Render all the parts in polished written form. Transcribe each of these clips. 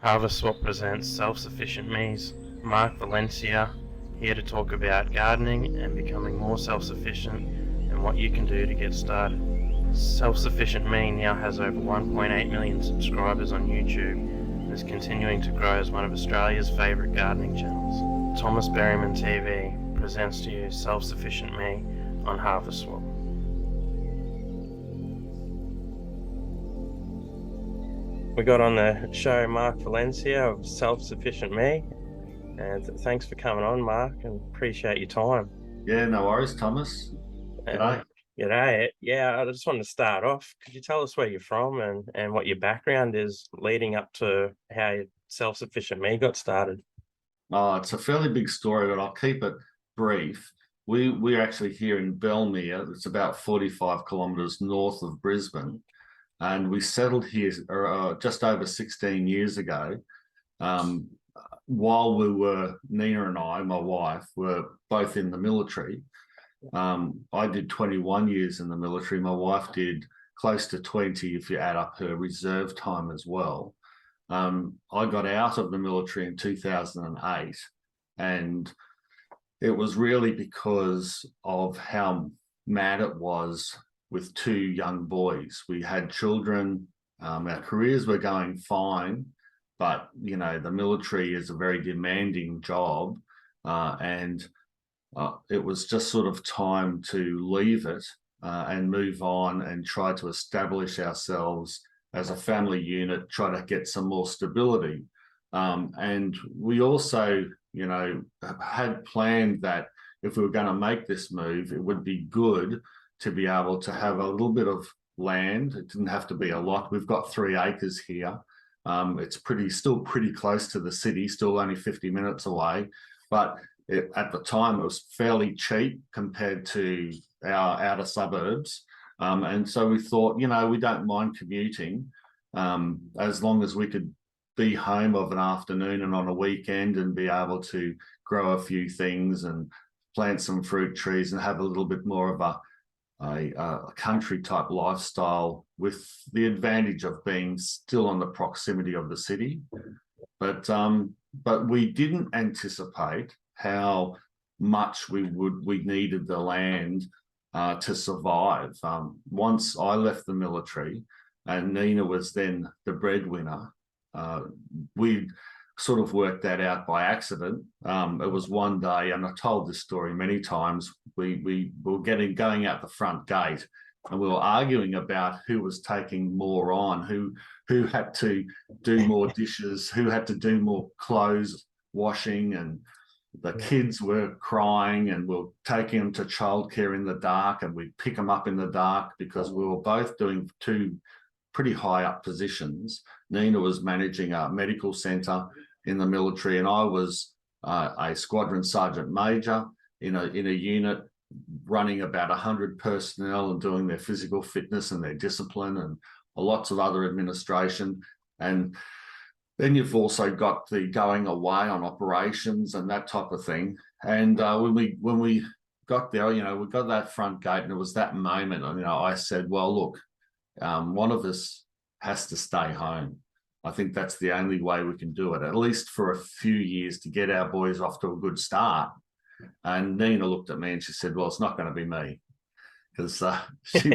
Harvest Swap presents Self-Sufficient Me's Mark Valencia, here to talk about gardening and becoming more self-sufficient and what you can do to get started. Self-Sufficient Me now has over 1.8 million subscribers on YouTube and is continuing to grow as one of Australia's favourite gardening channels. Thomas Berryman TV presents to you Self-Sufficient Me on Harvest Swap. We got on the show Mark Valencia of Self-Sufficient Me, and thanks for coming on, Mark, and appreciate your time. Yeah, no worries, Thomas. G'day. G'day. Yeah, I just wanted to start off. Could you tell us where you're from and what your background is leading up to how Self-Sufficient Me got started? It's a fairly big story, but I'll keep it brief. We're actually here in Belmere. It's about 45 kilometres north of Brisbane. And we settled here just over 16 years ago. While Nina and I, my wife, were both in the military. I did 21 years in the military. My wife did close to 20 if you add up her reserve time as well. I got out of the military in 2008, and it was really because of how mad it was with two young boys. We had children, our careers were going fine, but you know, the military is a very demanding job, and it was just sort of time to leave it and move on and try to establish ourselves as a family unit, try to get some more stability. And we also, you know, had planned that if we were going to make this move, it would be good to be able to have a little bit of land. It didn't have to be a lot. We've got 3 acres here. It's still pretty close to the city, still only 50 minutes away. But at the time, it was fairly cheap compared to our outer suburbs. And so we thought, you know, we don't mind commuting as long as we could be home of an afternoon and on a weekend and be able to grow a few things and plant some fruit trees and have a little bit more of a country type lifestyle, with the advantage of being still on the proximity of the city. But we didn't anticipate how much we needed the land to survive. Once I left the military and Nina was then the breadwinner, we sort of worked that out by accident. It was one day, and I told this story many times, we were going out the front gate and we were arguing about who was taking more on, who had to do more dishes, who had to do more clothes washing, and the kids were crying and we were taking them to childcare in the dark, and we'd pick them up in the dark because we were both doing two pretty high up positions. Nina was managing a medical centre in the military, and I was a squadron sergeant major in a unit running about 100 personnel and doing their physical fitness and their discipline and lots of other administration. And then you've also got the going away on operations and that type of thing. And when we got there, you know, we got that front gate, and it was that moment, you know, I said, well, look, one of us has to stay home. I think that's the only way we can do it, at least for a few years, to get our boys off to a good start. And Nina looked at me and she said, well, it's not going to be me, because she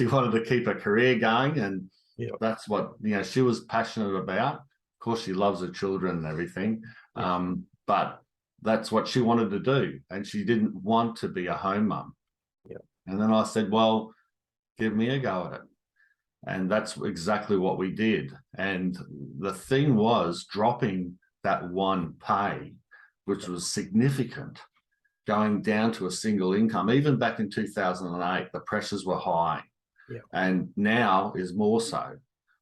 wanted to keep her career going, and that's what, you know, she was passionate about. Of course, she loves her children and everything, but that's what she wanted to do, and she didn't want to be a home mum. And then I said, well, give me a go at it. And that's exactly what we did. And the thing was, dropping that one pay, which was significant, going down to a single income. Even back in 2008, the pressures were high. And now is more so,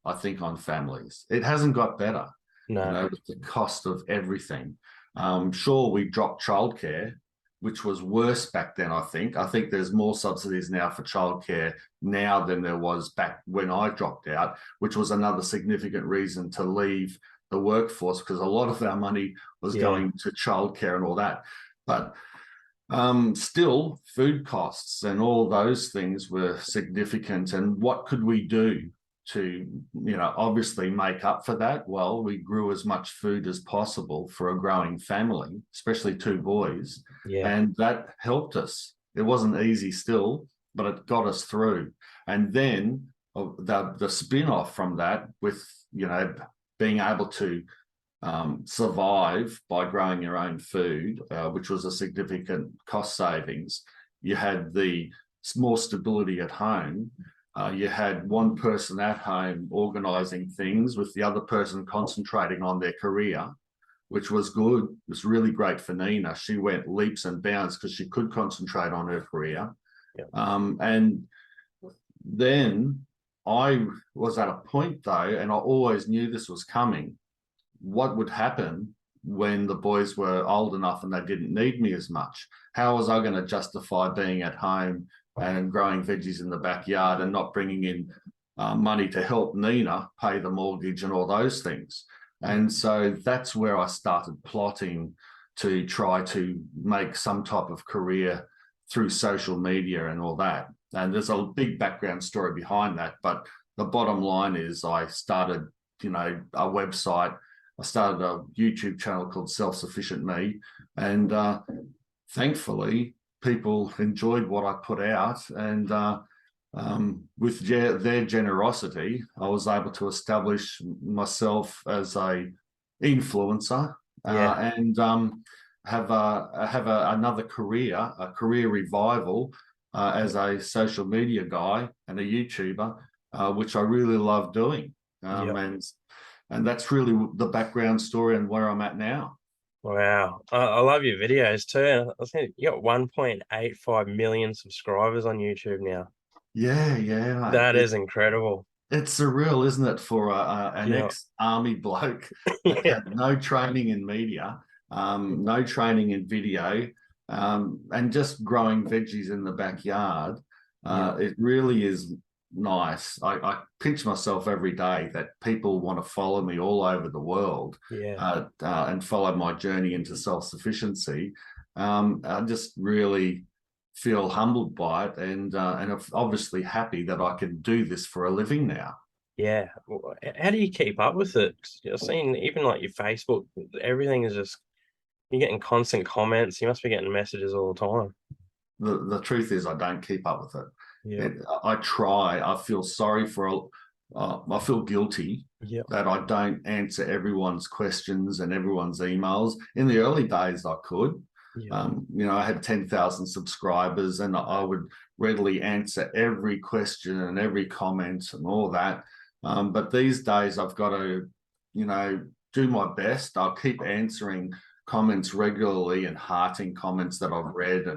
I think, on families. It hasn't got better. No. You know, with the cost of everything. Sure, we dropped childcare, which was worse back then, I think. I think there's more subsidies now for childcare now than there was back when I dropped out, which was another significant reason to leave the workforce, because a lot of our money was going to childcare and all that. But still, food costs and all those things were significant. And what could we do to, obviously make up for that, well, we grew as much food as possible for a growing family, especially two boys. Yeah. And that helped us. It wasn't easy still, but it got us through. And then the spin-off from that with, being able to survive by growing your own food, which was a significant cost savings. You had the more stability at home. You had one person at home organising things with the other person concentrating on their career, which was good. It was really great for Nina. She went leaps and bounds because she could concentrate on her career. Yep. And then I was at a point though, and I always knew this was coming. What would happen when the boys were old enough and they didn't need me as much? How was I going to justify being at home and growing veggies in the backyard and not bringing in money to help Nina pay the mortgage and all those things? And so that's where I started plotting to try to make some type of career through social media and all that. And there's a big background story behind that. But the bottom line is I started, a website. I started a YouTube channel called Self-Sufficient Me. And thankfully, people enjoyed what I put out. And with their generosity, I was able to establish myself as a influencer and have another career, a career revival as a social media guy and a YouTuber, which I really love doing. And that's really the background story and where I'm at now. Wow. I love your videos too. I think you got 1.85 million subscribers on YouTube now. Yeah. That is incredible. It's surreal, isn't it, for an ex-army bloke that had no training in media, no training in video, and just growing veggies in the backyard. It really is nice. I pinch myself every day that people want to follow me all over the world and follow my journey into self-sufficiency. I'm just really feel humbled by it and I'm obviously happy that I can do this for a living now. Yeah. How do you keep up with it? 'Cause I've seen even like your Facebook, everything is just, you're getting constant comments. You must be getting messages all the time. The truth is I don't keep up with it. I try. I feel sorry for I feel guilty that I don't answer everyone's questions and everyone's emails. In the early days I could. I had 10,000 subscribers and I would readily answer every question and every comment and all that. But these days I've got to, do my best. I'll keep answering comments regularly and hearting comments that I've read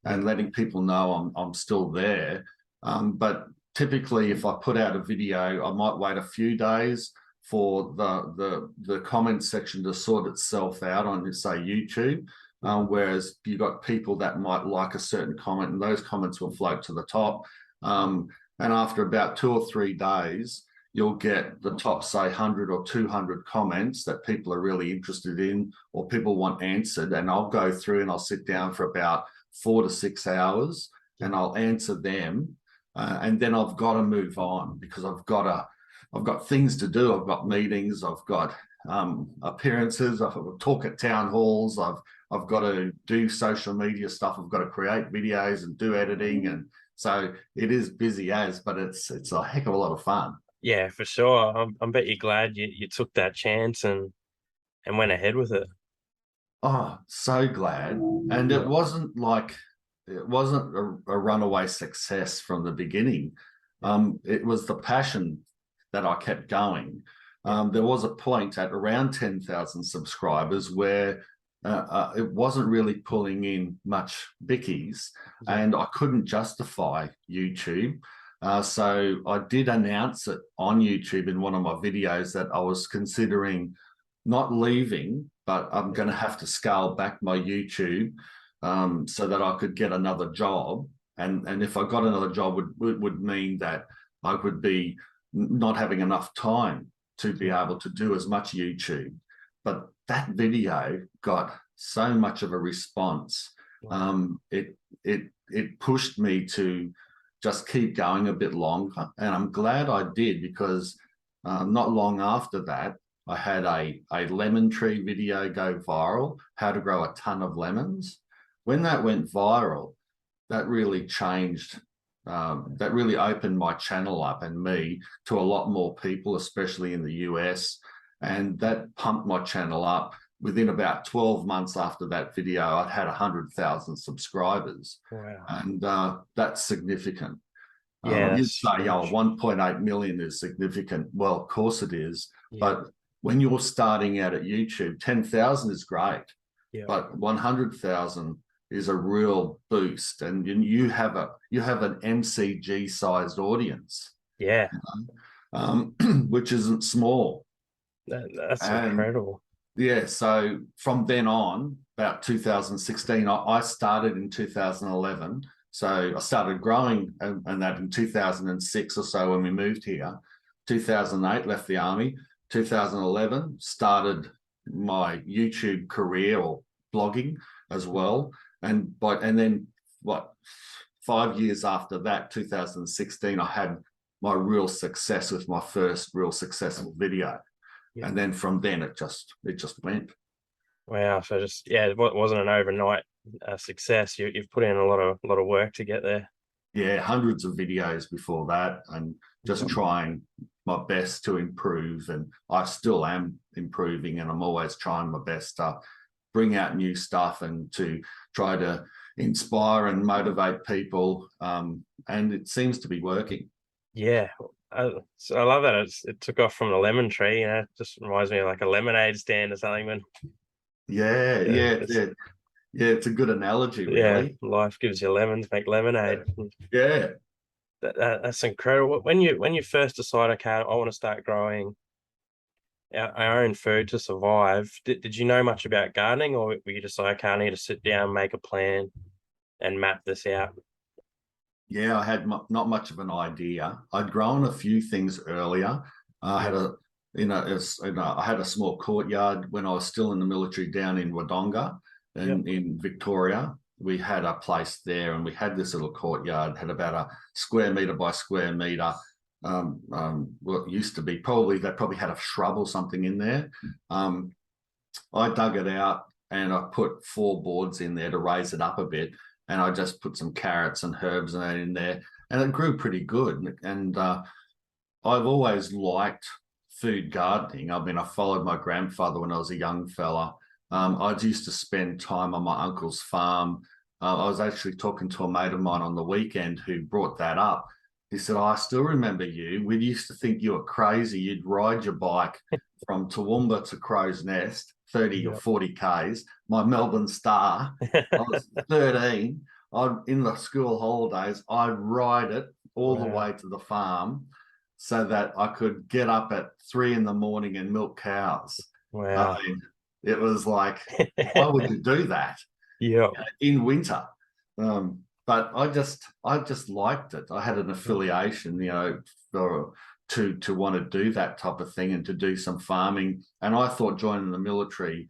and letting people know I'm still there. But typically if I put out a video, I might wait a few days for the comment section to sort itself out on, say, YouTube. Whereas you got people that might like a certain comment and those comments will float to the top. And after about 2 or 3 days, you'll get the top, say, 100 or 200 comments that people are really interested in or people want answered. And I'll go through and I'll sit down for about 4 to 6 hours and I'll answer them. And then I've got to move on because I've got things to do. I've got meetings, I've got appearances, I've got to talk at town halls, I've got to do social media stuff, I've got to create videos and do editing, and so it is busy but it's a heck of a lot of fun. Yeah, for sure. I bet you're glad you took that chance and went ahead with it. Oh, so glad. And it wasn't a runaway success from the beginning. It was the passion that I kept going. There was a point at around 10,000 subscribers where it wasn't really pulling in much bickies and I couldn't justify YouTube. So I did announce it on YouTube in one of my videos that I was considering not leaving, but I'm going to have to scale back my YouTube so that I could get another job. And if I got another job, would mean that I would be not having enough time to be able to do as much YouTube. But that video got so much of a response. It pushed me to just keep going a bit longer. And I'm glad I did, because not long after that, I had a lemon tree video go viral, how to grow a ton of lemons. When that went viral, that really changed, that really opened my channel up and me to a lot more people, especially in the US. And that pumped my channel up. Within about 12 months after that video, I'd had 100,000 subscribers. Wow. And that's significant. Yeah, You'd that's say, oh, huge. 1.8 million is significant. Well, of course it is. Yeah. But when you're starting out at YouTube, 10,000 is great. Yeah. But 100,000 is a real boost. And you have an MCG sized audience. Yeah. Which isn't small. That's And incredible. yeah, so from then on, about 2016, I started in 2011. So I started growing, and that in 2006 or so when we moved here. 2008, left the army. 2011, started my YouTube career or blogging as well. And then 5 years after that, 2016, I had my real success with my first real successful video. Yeah. And then from then it just went. Wow. So just, yeah, it wasn't an overnight success. You've put in a lot of work to get there. Yeah, hundreds of videos before that, and just Yeah. trying my best to improve. And I still am improving, and I'm always trying my best to bring out new stuff and to try to inspire and motivate people. And it seems to be working. Yeah. So I love that it took off from the lemon tree. It just reminds me of like a lemonade stand or something. When Yeah, it's a good analogy, really. life gives you lemons, make lemonade. Yeah. That's incredible. When you first decide, okay, I want to start growing our own food to survive, did you know much about gardening, or were you just like, okay, I need to sit down, make a plan, and map this out? Yeah, I had not much of an idea. I'd grown a few things earlier. I had I had a small courtyard when I was still in the military down in Wodonga in Victoria. We had a place there, and we had this little courtyard, had about a square meter by square meter. What used to be they probably had a shrub or something in there. I dug it out and I put 4 boards in there to raise it up a bit. And I just put some carrots and herbs and that in there, and it grew pretty good. And I've always liked food gardening. I mean, I followed my grandfather when I was a young fella. I used to spend time on my uncle's farm. I was actually talking to a mate of mine on the weekend who brought that up. He said, I still remember you. We used to think you were crazy. You'd ride your bike from Toowoomba to Crow's Nest, 30 or 40 Ks, my Melbourne Star. I was 13. In the school holidays, I'd ride it all the way to the farm so that I could get up at 3 in the morning and milk cows. Wow. I mean, it was like, why would you do that? Yeah. In winter. But I just liked it. I had an affiliation, to want to do that type of thing and to do some farming. And I thought joining the military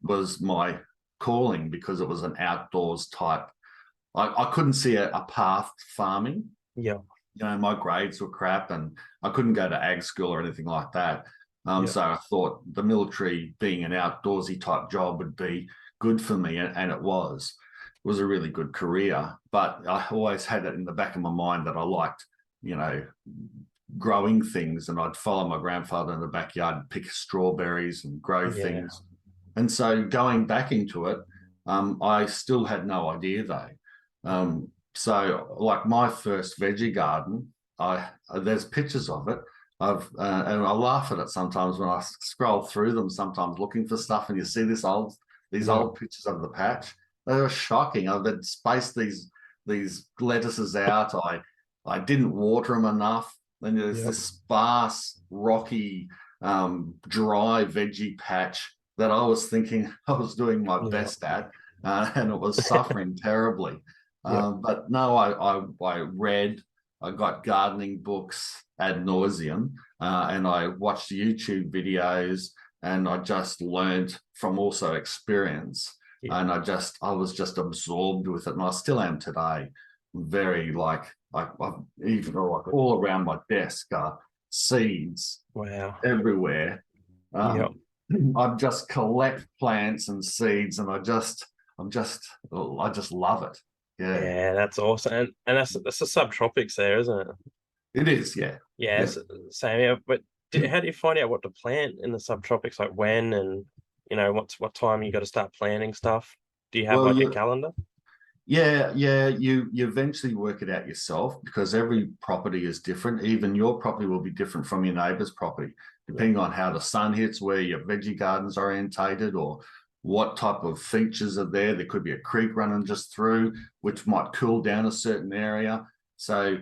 was my calling, because it was an outdoors type. I couldn't see a path to farming. Yeah. My grades were crap, and I couldn't go to ag school or anything like that. So I thought the military, being an outdoorsy type job, would be good for me, and it was. It was a really good career. But I always had it in the back of my mind that I liked, growing things, and I'd follow my grandfather in the backyard and pick strawberries and grow things. And so going back into it, I still had no idea though. So like my first veggie garden, there's pictures of it. And I laugh at it sometimes when I scroll through them, sometimes looking for stuff, and you see these old pictures of the patch. They were shocking. I've spaced these lettuces out. I didn't water them enough. And there's this sparse, rocky, dry veggie patch that I was thinking I was doing my best at, and it was suffering terribly. But no, I read, I got gardening books ad nauseum, and I watched YouTube videos, and I just learned from also experience. And I was just absorbed with it, and I still am today. Very I've even like all around my desk are seeds Wow. everywhere. Yep. I just collect plants and seeds, and I just love it. Yeah, Yeah, that's awesome. And that's the subtropics there, isn't it? it is. Yeah, Yeah, yeah. same here. But how do you find out what to plant in the subtropics? Like when and what time you got to start planting stuff? Do you have Well, like a you calendar? yeah. You eventually work it out yourself because every property is different. Even your property will be different from your neighbour's property, Yeah, depending on how the sun hits, where your veggie garden's orientated, or what type of features are there. There could be a creek running just through, which might cool down a certain area. So,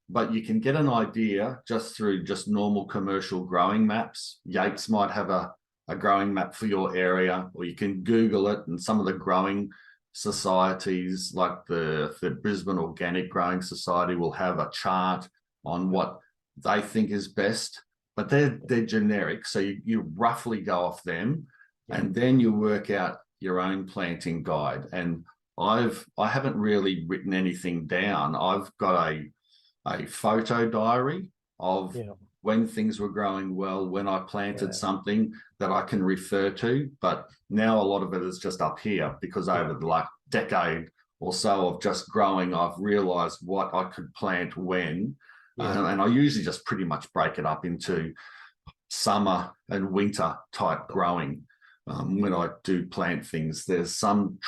but you can get an idea just through just normal commercial growing maps. Yates might have a growing map for your area, or you can Google it, and some of the growing societies like the Brisbane Organic Growing Society will have a chart on what they think is best, but they're generic. So you roughly go off them, yeah, and then you work out your own planting guide. And I haven't really written anything down. I've got a photo diary of yeah. when things were growing well, when I planted Wow. something that I can refer to. But now a lot of it is just up here because Yeah, over the like decade or so of just growing, I've realized what I could plant when. yeah, And I usually just pretty much break it up into summer and winter type growing. When I do plant things, there's some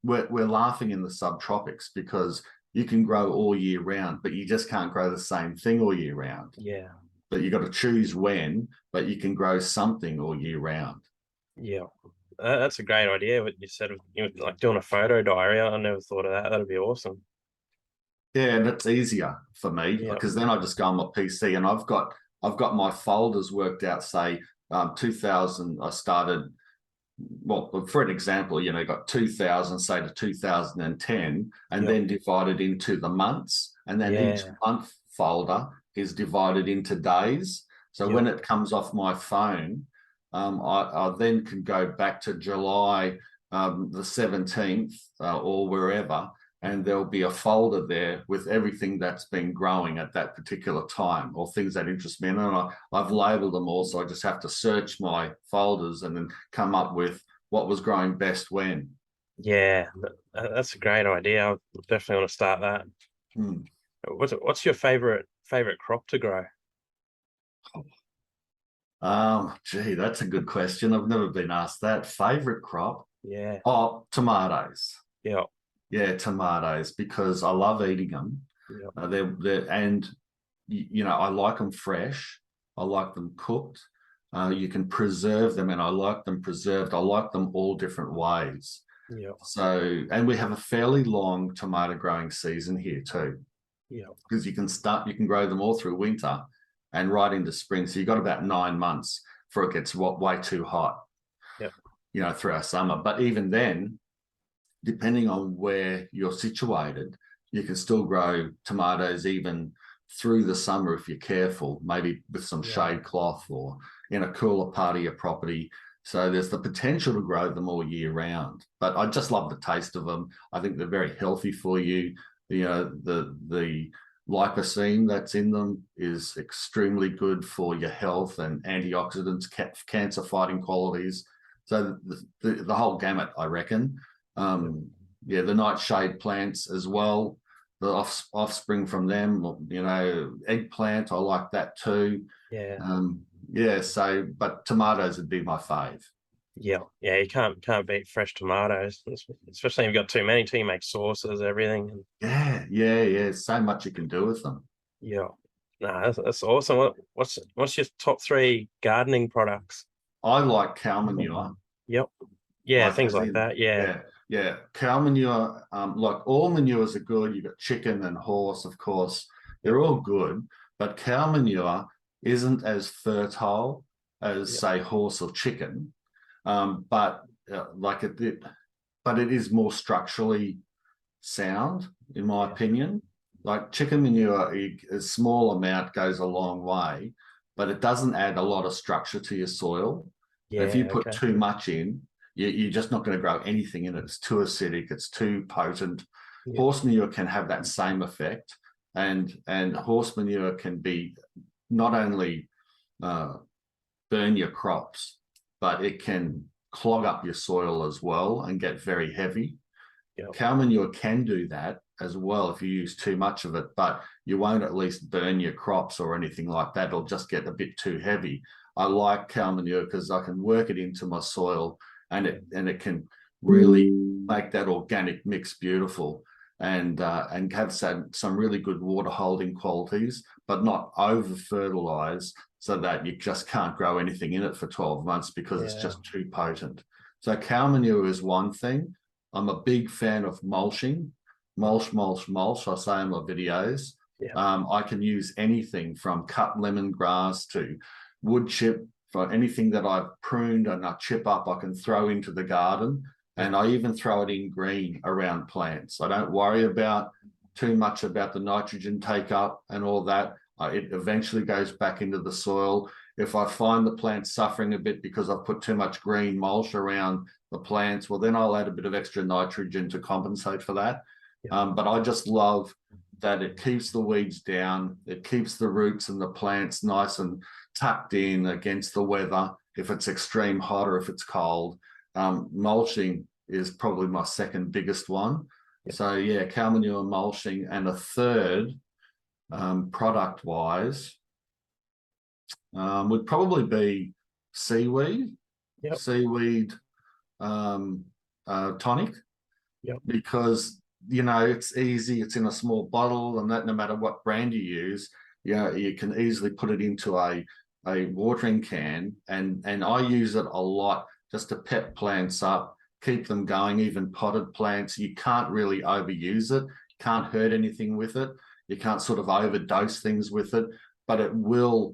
we're laughing in the subtropics because you can grow all year round, but you just can't grow the same thing all year round. yeah, But you got to choose when, but you can grow something all year round. yeah. That's a great idea. What you said of like doing a photo diary. I never thought of that. That'd be awesome. Yeah, and it's easier for me Yeah, because then I just go on my PC and I've got my folders worked out. Say 2000, I started. Well, for an example, got 2000, say to 2010, and yeah, then divided into the months, and then each yeah, month folder is divided into days. So yeah, when it comes off my phone, I then can go back to July the 17th or wherever, and there'll be a folder there with everything that's been growing at that particular time or things that interest me. And I've labeled them all, so I just have to search my folders and then come up with what was growing best when. yeah. That's a great idea. I definitely want to start that. Hmm. What's your favorite crop to grow? Gee, that's a good question. I've never been asked that. Favorite crop? Yeah, Oh, tomatoes. yeah, Yeah, tomatoes because I love eating them. yeah, They're and I like them fresh. I like them cooked. You can preserve them, and I like them preserved. I like them all different ways. yeah, So, and we have a fairly long tomato growing season here too, yeah, because you can grow them all through winter and right into spring. So you've got about 9 months before it gets way too hot, yeah, through our summer. But even then, depending on where you're situated, you can still grow tomatoes even through the summer if you're careful, maybe with some yeah, shade cloth or in a cooler part of your property. So there's the potential to grow them all year round. But I just love the taste of them. I think they're very healthy for you. The lycosine that's in them is extremely good for your health and antioxidants, cancer fighting qualities. So the whole gamut, I reckon. yeah, Yeah, the nightshade plants as well, the offspring from them, eggplant, I like that too. yeah, Yeah, so, but tomatoes would be my fave. yeah, yeah. You can't beat fresh tomatoes, especially if you've got too many. Too, you make sauces, everything. And Yeah. So much you can do with them. yeah, no, that's awesome. What's your top three gardening products? I like cow manure, Yep. Yeah, like things as like in, that. Yeah, yeah, cow manure. Like all manures are good. You've got chicken and horse, of course. yep, They're all good, but cow manure isn't as fertile as yep, say horse or chicken. But but it is more structurally sound, in my yeah, opinion. Like chicken manure, a small amount goes a long way, but it doesn't add a lot of structure to your soil. If you yeah. put Okay. too much in, you're just not going to grow anything in it. It's too acidic, it's too potent. Yep, Horse manure can have that same effect. and horse manure can be not only burn your crops, but it can clog up your soil as well and get very heavy. Yep. Cow manure can do that as well if you use too much of it, but you won't at least burn your crops or anything like that. It'll just get a bit too heavy. I like cow manure because I can work it into my soil, and it can really make that organic mix beautiful, and have some really good water holding qualities, but not over fertilize so that you just can't grow anything in it for 12 months because it's just too potent. So cow manure is one thing. I'm a big fan of mulching. Mulch, I say in my videos. Yeah. I can use anything from cut lemongrass to wood chip. For anything that I've pruned and I chip up, I can throw into the garden. And I even throw it in green around plants. I don't worry about too much about the nitrogen take up and all that. It eventually goes back into the soil. If I find the plant's suffering a bit because I've put too much green mulch around the plants, well, then I'll add a bit of extra nitrogen to compensate for that. But I just love that it keeps the weeds down. It keeps the roots and the plants nice and tucked in against the weather, if it's extreme hot or if it's cold. Mulching is probably my second biggest one. So yeah, cow manure, mulching, and a third product wise would probably be seaweed. Seaweed tonic. Because it's easy, it's in a small bottle, and that no matter what brand you use, you can easily put it into a watering can, and I use it a lot just to pep plants up, keep them going. Even potted plants, you can't really overuse it, can't hurt anything with it, you can't sort of overdose things with it, but it will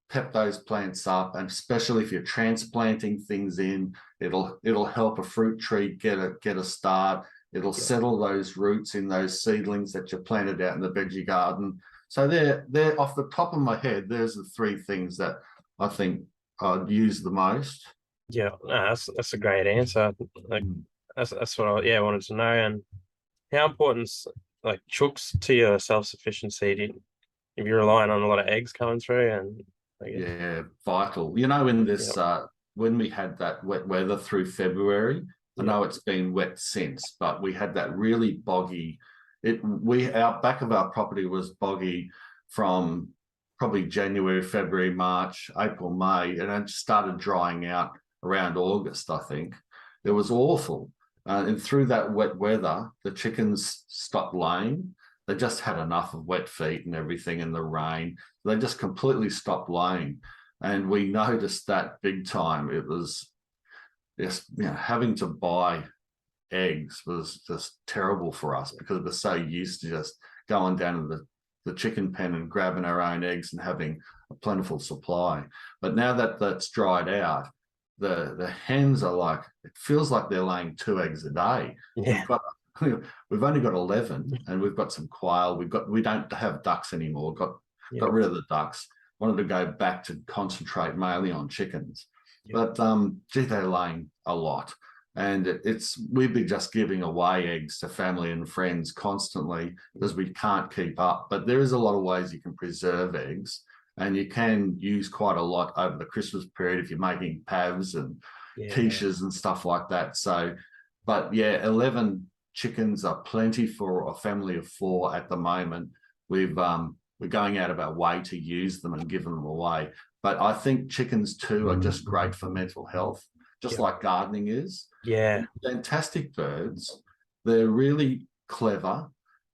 pep those plants up. And especially if you're transplanting things in, it'll help a fruit tree get a start. It'll settle those roots in those seedlings that you planted out in the veggie garden. So they're off the top of my head, there's the three things that I think I'd use the most. Yeah, no, that's a great answer. Like that's what I wanted to know. And how important's like chooks to your self-sufficiency? If you're relying on a lot of eggs coming through, and yeah, vital. In this when we had that wet weather through February, I know it's been wet since, but we had that really boggy. Our back of our property was boggy from probably January, February, March, April, May, and it started drying out around August, I think. It was awful. And through that wet weather, the chickens stopped laying. They just had enough of wet feet and everything in the rain. They just completely stopped laying. And we noticed that big time. It was just, having to buy eggs was just terrible for us because we're so used to just going down to the chicken pen and grabbing our own eggs and having a plentiful supply. But now that that's dried out, the hens are like, it feels like they're laying 2 eggs a day. We've only got 11, and we've got some quail. We don't have ducks anymore. Got rid of the ducks. Wanted to go back to concentrate mainly on chickens. But they're laying a lot, and we've been just giving away eggs to family and friends constantly because we can't keep up. But there is a lot of ways you can preserve eggs, and you can use quite a lot over the Christmas period if you're making pavs and quiches and stuff like that. So, but 11 chickens are plenty for a family of 4 at the moment. We're going out of our way to use them and give them away. But I think chickens too are just great for mental health, just like gardening is. Yeah. They're fantastic birds. They're really clever.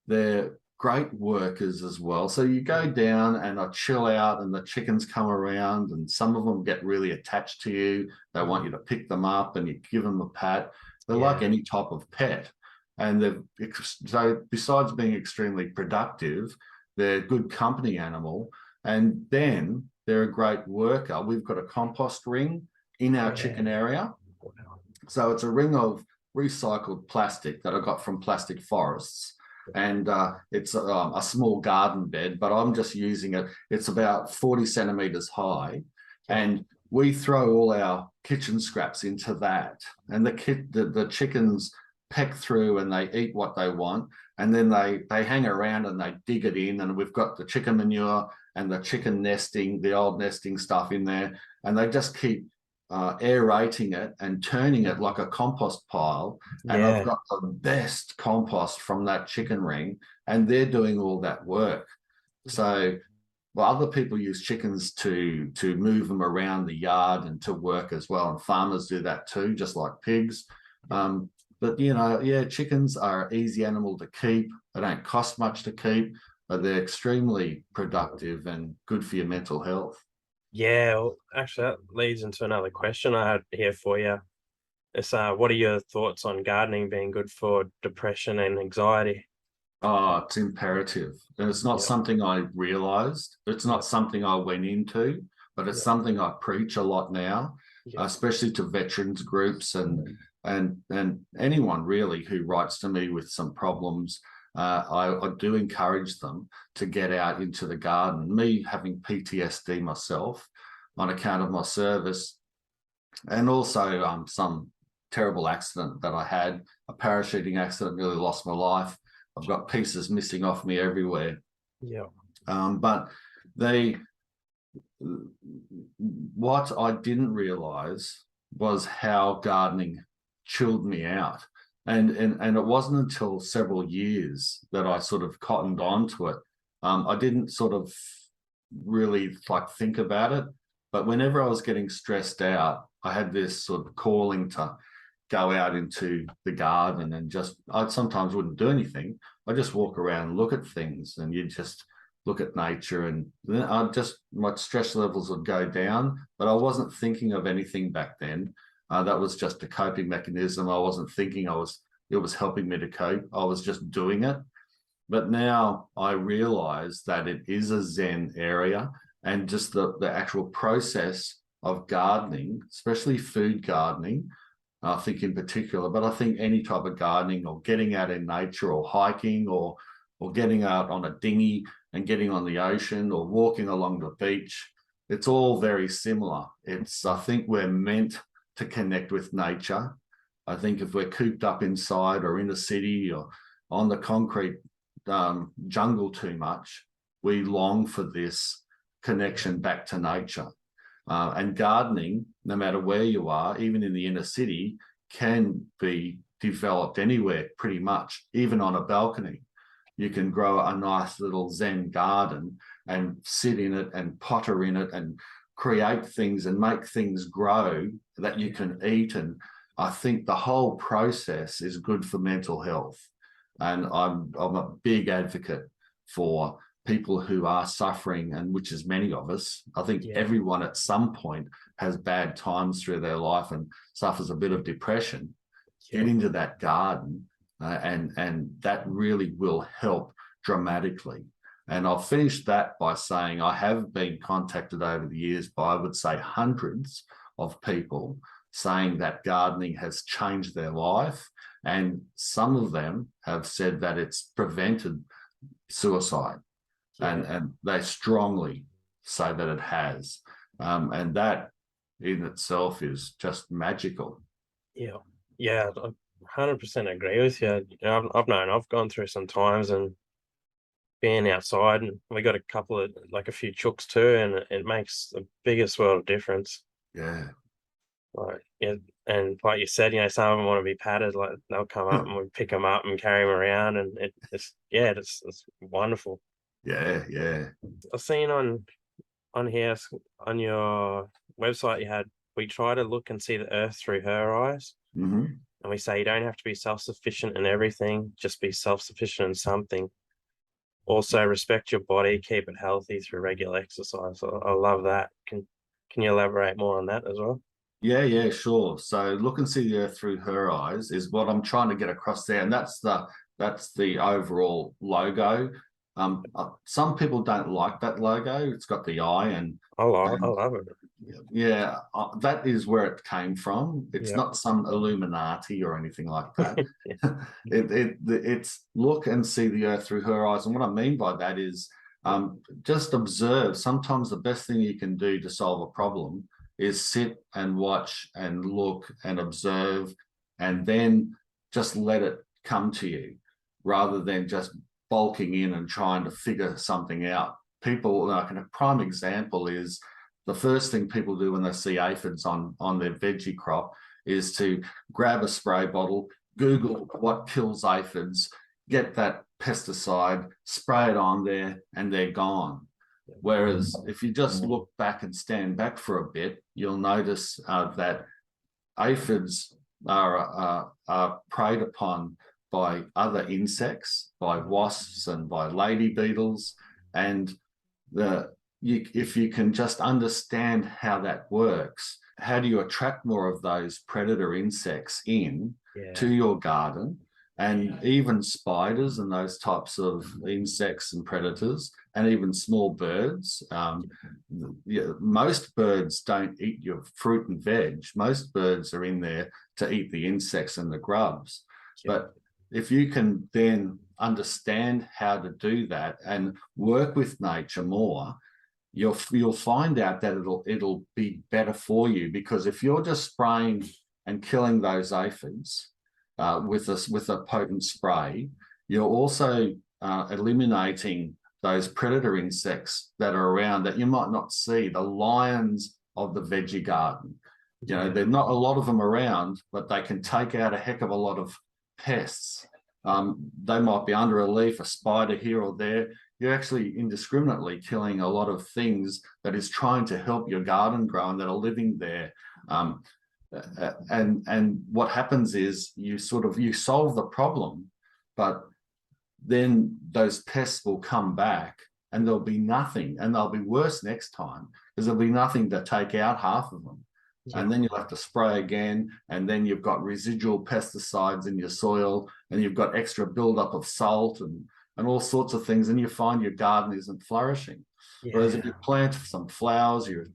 They're great workers as well. So you go down and I chill out, and the chickens come around, and some of them get really attached to you. They want you to pick them up and you give them a pat. They're like any type of pet. And so besides being extremely productive, they're a good company animal. And then they're a great worker. We've got a compost ring in our chicken area. So it's a ring of recycled plastic that I got from plastic forests. And it's a small garden bed, but I'm just using it. It's about 40 centimeters high. And we throw all our kitchen scraps into that. And the chickens peck through and they eat what they want, and then they hang around and they dig it in, and we've got the chicken manure and the chicken nesting, the old nesting stuff in there, and they just keep aerating it and turning it like a compost pile. And I've Yeah. got the best compost from that chicken ring, and they're doing all that work. So, well, other people use chickens to move them around the yard and to work as well, and farmers do that too, just like pigs. But yeah, chickens are an easy animal to keep. They don't cost much to keep, but they're extremely productive and good for your mental health. Yeah, well, actually, that leads into another question I had here for you. It's what are your thoughts on gardening being good for depression and anxiety? Oh, it's imperative. And it's not Yeah, something I realized. It's yeah, not something I went into, but it's yeah, something I preach a lot now, yeah, especially to veterans groups and anyone really who writes to me with some problems. I do encourage them to get out into the garden. Me having PTSD myself on account of my service, and also some terrible accident that I had, a parachuting accident, nearly lost my life. I've got pieces missing off me everywhere. yeah, But they, what I didn't realize was how gardening chilled me out. And it wasn't until several years that I sort of cottoned on to it. I didn't sort of really like think about it, but whenever I was getting stressed out, I had this sort of calling to go out into the garden, and just I sometimes wouldn't do anything. I just walk around and look at things, and you just look at nature, and then I just my stress levels would go down. But I wasn't thinking of anything back then. That was just a coping mechanism. I wasn't thinking it was helping me to cope. I was just doing it. But now I realize that it is a Zen area, and just the actual process of gardening, especially food gardening, I think in particular, but I think any type of gardening or getting out in nature or hiking or getting out on a dinghy and getting on the ocean or walking along the beach, it's all very similar. I think we're meant to connect with nature. I think if we're cooped up inside or in a city or on the concrete jungle too much, we long for this connection back to nature. And gardening, no matter where you are, even in the inner city, can be developed anywhere pretty much, even on a balcony. You can grow a nice little Zen garden and sit in it and potter in it and create things and make things grow that you can eat. And I think the whole process is good for mental health. And I'm a big advocate for people who are suffering, and which is many of us. I think yeah, everyone at some point has bad times through their life and suffers a bit of depression. yeah, Get into that garden, and that really will help dramatically. And I'll finish that by saying I have been contacted over the years by, I would say, hundreds of people saying that gardening has changed their life. And some of them have said that it's prevented suicide. yeah, And they strongly say that it has. And that in itself is just magical. yeah, yeah. I 100% agree with you. I've known I've gone through some times and being outside, and we got a couple of like a few chooks too, and it makes the biggest world of difference. Yeah. Like, yeah, and like you said, some of them want to be patted. Like they'll come up and we pick them up and carry them around, and it's wonderful. Yeah. Yeah. I've seen on here on your website you had, we try to look and see the earth through her eyes, Mm-hmm. and we say you don't have to be self-sufficient in everything, just be self-sufficient in something. Also respect your body, keep it healthy through regular exercise. I love that. Can you elaborate more on that as well? Yeah, yeah, sure. So look and see the earth through her eyes is what I'm trying to get across there, and that's the overall logo. Some people don't like that logo. It's got the eye, I and love it. yeah, that is where it came from. It's Yeah. not some Illuminati or anything like that. Yeah. It's look and see the earth through her eyes, and what I mean by that is just observe. Sometimes the best thing you can do to solve a problem is sit and watch and look and observe, and then just let it come to you rather than just bulking in and trying to figure something out. People, like a prime example is the first thing people do when they see aphids on their veggie crop is to grab a spray bottle, Google what kills aphids, get that pesticide, spray it on there, and they're gone. Whereas if you just look back and stand back for a bit, you'll notice that aphids are preyed upon by other insects, by wasps and by lady beetles. And if you can just understand how that works, how do you attract more of those predator insects in to your garden? And even spiders and those types of insects and predators, and even small birds. Most birds don't eat your fruit and veg. Most birds are in there to eat the insects and the grubs. But if you can then understand how to do that and work with nature more, you'll find out that it'll be better for you. Because if you're just spraying and killing those aphids with a potent spray, you're also eliminating those predator insects that are around that you might not see, the lions of the veggie garden. You know, there's not a lot of them around, but they can take out a heck of a lot of pests. They might be under a leaf, a spider here or there. You're actually indiscriminately killing a lot of things that is trying to help your garden grow and that are living there. And what happens is you solve the problem, but then those pests will come back and there'll be nothing, and they'll be worse next time because there'll be nothing to take out half of them. And then you'll have to spray again, and then you've got residual pesticides in your soil, and you've got extra buildup of salt and all sorts of things, and you find your garden isn't flourishing. Whereas if you plant some flowers, you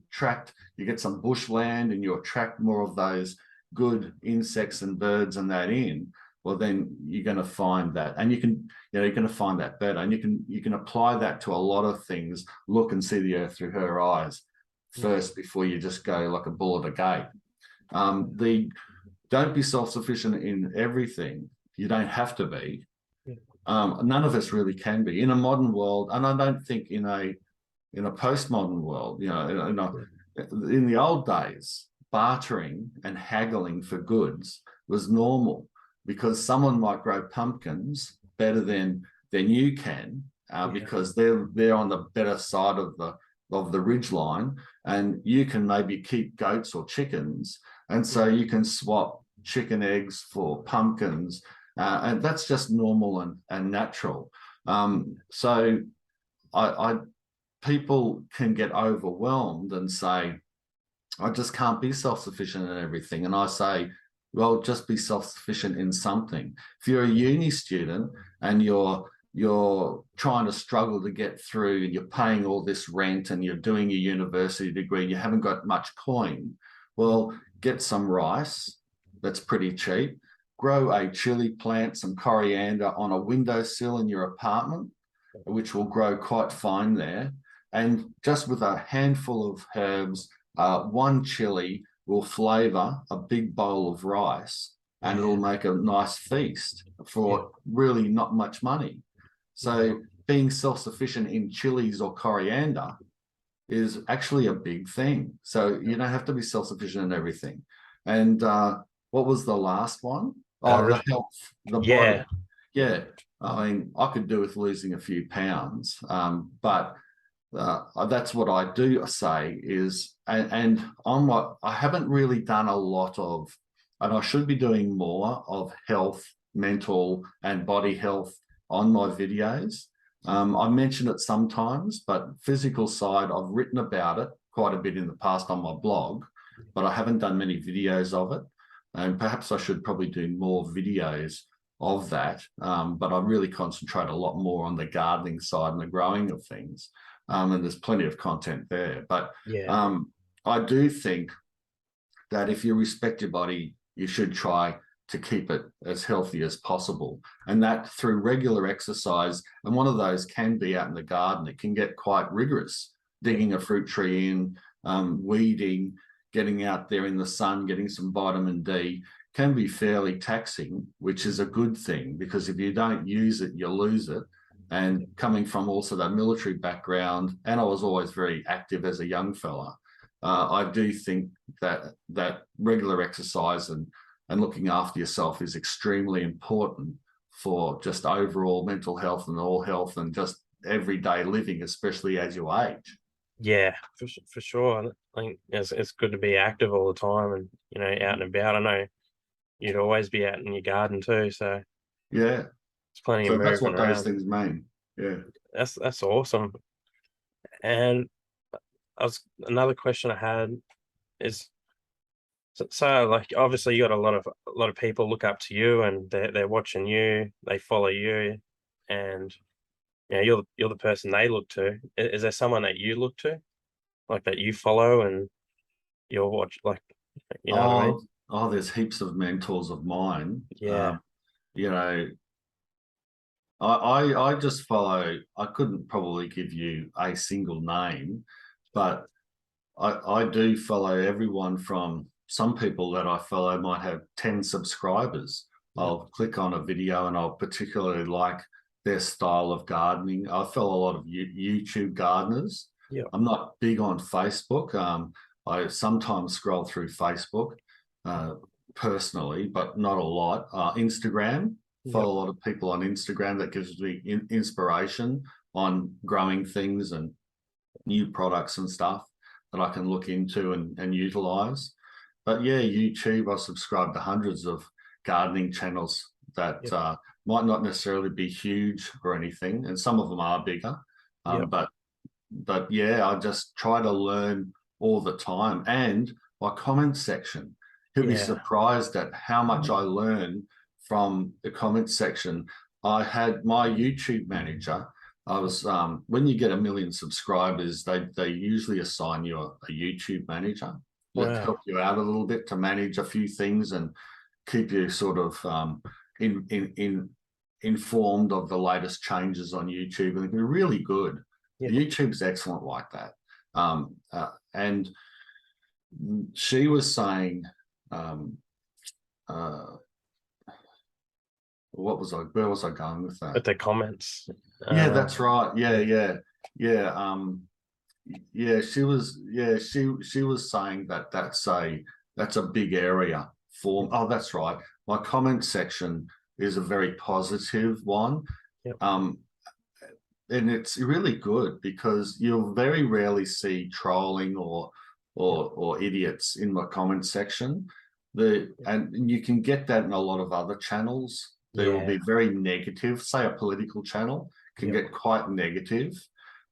get some bushland and you attract more of those good insects and birds and that in, well, then you're going to find that, and you're going to find that better, and you can apply that to a lot of things. Look and see the earth through her eyes first before you just go like a bull at a gate. Don't be self-sufficient in everything. You don't have to be. None of us really can be in a modern world, and I don't think in a postmodern world. You know, in the old days, bartering and haggling for goods was normal, because someone might grow pumpkins better than you can, because they're on the better side of the ridge line, and you can maybe keep goats or chickens, and so you can swap chicken eggs for pumpkins, and that's just normal and natural. So people can get overwhelmed and say, I just can't be self-sufficient in everything. And I say, well, just be self-sufficient in something. If you're a uni student and you're trying to struggle to get through, and you're paying all this rent, and you're doing your university degree, and you haven't got much coin, well, get some rice that's pretty cheap, grow a chili plant, some coriander on a windowsill in your apartment, which will grow quite fine there. And just with a handful of herbs, one chili will flavour a big bowl of rice, and it'll make a nice feast for really not much money. So being self-sufficient in chilies or coriander is actually a big thing. So you don't have to be self-sufficient in everything. And what was the last one? The health, the body. Yeah. I mean, I could do with losing a few pounds, but that's what I do say is, and I haven't really done a lot of, and I should be doing more of health, mental and body health on my videos. I mention it sometimes, but physical side, I've written about it quite a bit in the past on my blog, but I haven't done many videos of it. And perhaps I should probably do more videos of that. But I really concentrate a lot more on the gardening side and the growing of things. And there's plenty of content there. But I do think that if you respect your body, you should try to keep it as healthy as possible. And that through regular exercise, and one of those can be out in the garden. It can get quite rigorous, digging a fruit tree in, weeding, getting out there in the sun, getting some vitamin D, can be fairly taxing, which is a good thing, because if you don't use it, you lose it. And coming from also that military background, and I was always very active as a young fella, I do think that regular exercise and looking after yourself is extremely important for just overall mental health and all health and just everyday living, especially as you age. Yeah, for sure. I think it's good to be active all the time and, out and about. I know you'd always be out in your garden too, so Yeah. there's plenty of So that's movement what those around. things mean. Yeah. That's awesome. And another question I had is, so like obviously you got a lot of people look up to you and they're watching you, they follow you, and you're the person they look to. Is there someone that you look to, like that you follow and you'll watch, like, you know what I mean? There's heaps of mentors of mine. Yeah, You know, I just follow. I couldn't probably give you a single name, but I do follow everyone from some people that I follow might have 10 subscribers. yeah, I'll click on a video and I'll particularly like their style of gardening. I follow a lot of YouTube gardeners. yeah, I'm not big on Facebook. I sometimes scroll through Facebook uh, personally, but not a lot. Instagram, yep, follow a lot of people on Instagram that gives me inspiration on growing things and new products and stuff that I can look into and utilize. But yeah, YouTube, I subscribe to hundreds of gardening channels that yep, might not necessarily be huge or anything, and some of them are bigger. yep, But yeah, I just try to learn all the time. And my comment section, you'll be yeah, surprised at how much I learn from the comment section. I had my YouTube manager. I was when you get 1 million subscribers, they usually assign you a YouTube manager that wow, help you out a little bit to manage a few things and keep you sort of in informed of the latest changes on YouTube, and they're really good. yep, YouTube's excellent like that. And she was saying, um, uh, where was I going with that? with the comments. Yeah, Um, that's right. Yeah, yeah, yeah, yeah. Yeah, she was saying that that's a big area for. yep, Oh, that's right. My comment section is a very positive one. yep, Um, and it's really good because you'll very rarely see trolling yep, or idiots in my comment section. And you can get that in a lot of other channels. They will yeah, be very negative. Say a political channel can yep, get quite negative,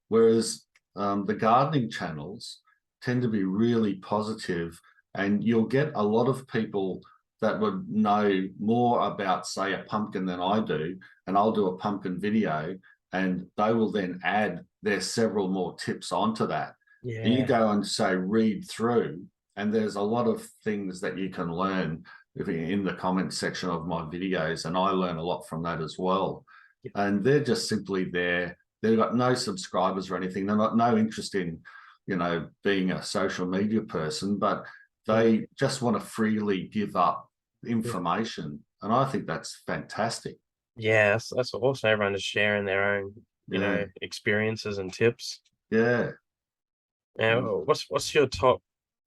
whereas the gardening channels tend to be really positive, and you'll get a lot of people that would know more about, say, a pumpkin than I do, and I'll do a pumpkin video and they will then add their several more tips onto that. And you yeah, go and say, read through, and there's a lot of things that you can learn in the comment section of my videos. And I learn a lot from that as well. yep, And they're just simply there. They've got no subscribers or anything. They've got no interest in, being a social media person, but yep, they just want to freely give up yep. information. And I think that's fantastic. Yeah, that's awesome. Everyone just sharing their own, Yeah. experiences and tips. Yeah. Now, what's your top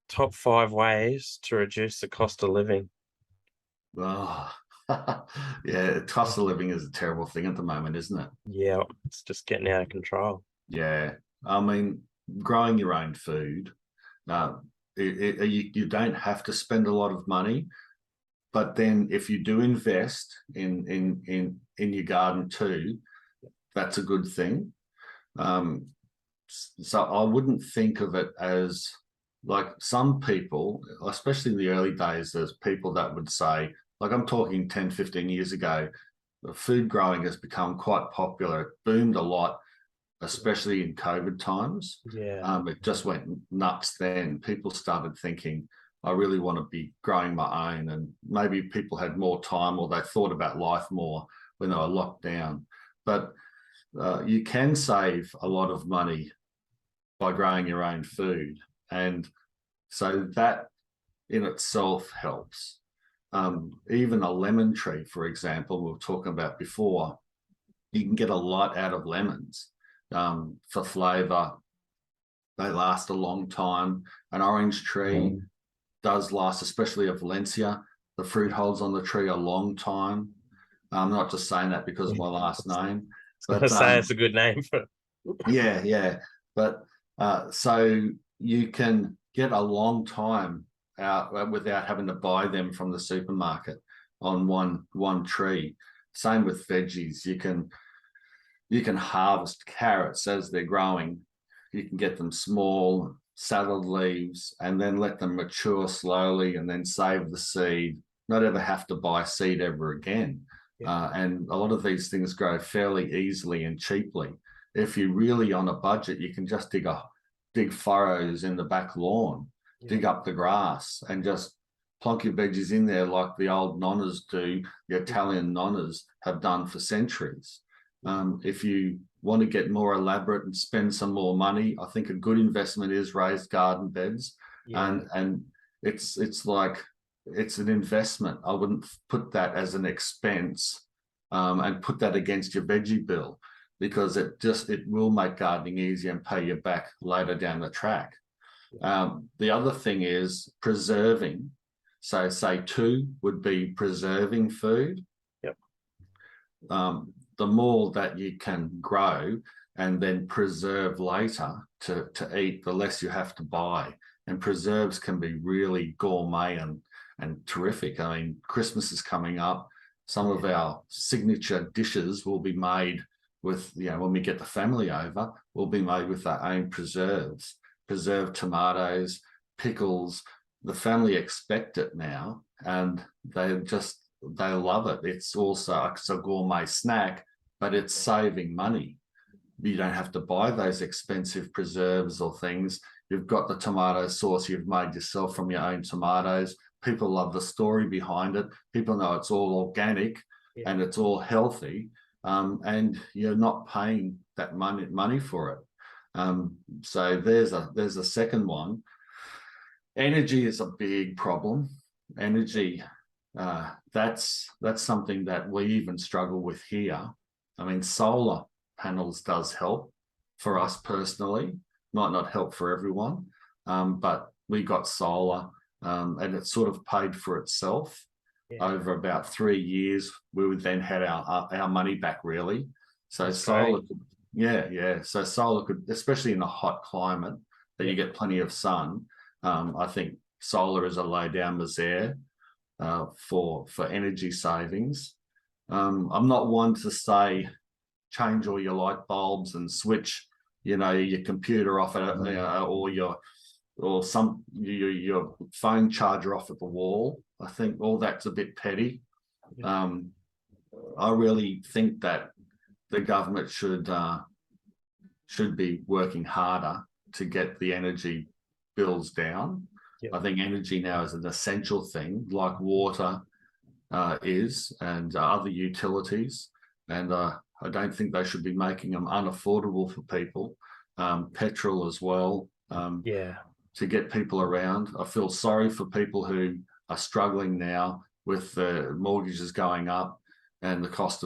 5 ways to reduce the cost of living? Oh, yeah, cost of living is a terrible thing at the moment, isn't it? Yeah, it's just getting out of control. Yeah. I mean, growing your own food, uh, you don't have to spend a lot of money, but then if you do invest in your garden too, that's a good thing. Um, so I wouldn't think of it as like some people, especially in the early days, there's people that would say, like I'm talking 10, 15 years ago, food growing has become quite popular. It boomed a lot, especially in COVID times. Yeah, It just went nuts then. People started thinking, I really want to be growing my own. And maybe people had more time or they thought about life more when they were locked down. But you can save a lot of money by growing your own food. And so that in itself helps. even a lemon tree, for example, we were talking about before, you can get a lot out of lemons for flavour. They last a long time. An orange tree does last, especially a Valencia. The fruit holds on the tree a long time. I'm not just saying that because of my last name, I was but gonna say it's a good name for it. yeah. But so you can get a long time out without having to buy them from the supermarket on one tree. Same with veggies. You can harvest carrots as they're growing. You can get them small, salad leaves, and then let them mature slowly and then save the seed. Not ever have to buy seed ever again. Yeah. And a lot of these things grow fairly easily and cheaply. If you're really on a budget, you can just dig furrows in the back lawn, dig up the grass, and just plonk your veggies in there like the old nonnas do, the Italian nonnas have done for centuries. If you want to get more elaborate and spend some more money, I think a good investment is raised garden beds. Yeah. And it's like it's an investment. I wouldn't put that as an expense and put that against your veggie bill, because it will make gardening easier and pay you back later down the track. The other thing is preserving. So say 2 would be preserving food. Yep. The more that you can grow and then preserve later to eat, the less you have to buy. And preserves can be really gourmet and terrific. I mean, Christmas is coming up. Some of our signature dishes will be made with, when we get the family over, will be made with our own preserves, preserved tomatoes, pickles. The family expect it now, and they love it. It's also a gourmet snack, but it's saving money. You don't have to buy those expensive preserves or things. You've got the tomato sauce you've made yourself from your own tomatoes. People love the story behind it. People know it's all organic and it's all healthy, and you're not paying that money for it. So there's a second one. Energy is a big problem. Energy, that's something that we even struggle with here. I mean, solar panels does help for us personally. Might not help for everyone, but we got solar, and it sort of paid for itself. Over about 3 years. We would then had our money back, really. So that's solar, So solar could, especially in a hot climate that you get plenty of sun. I think solar is a low down misere for energy savings. I'm not one to say change all your light bulbs and switch, your computer off or your phone charger off at the wall. I think all that's a bit petty. I really think that the government should be working harder to get the energy bills down. I think energy now is an essential thing, like water is, and other utilities. And I don't think they should be making them unaffordable for people. Petrol as well. To get people around. I feel sorry for people who are struggling now with the mortgages going up and the cost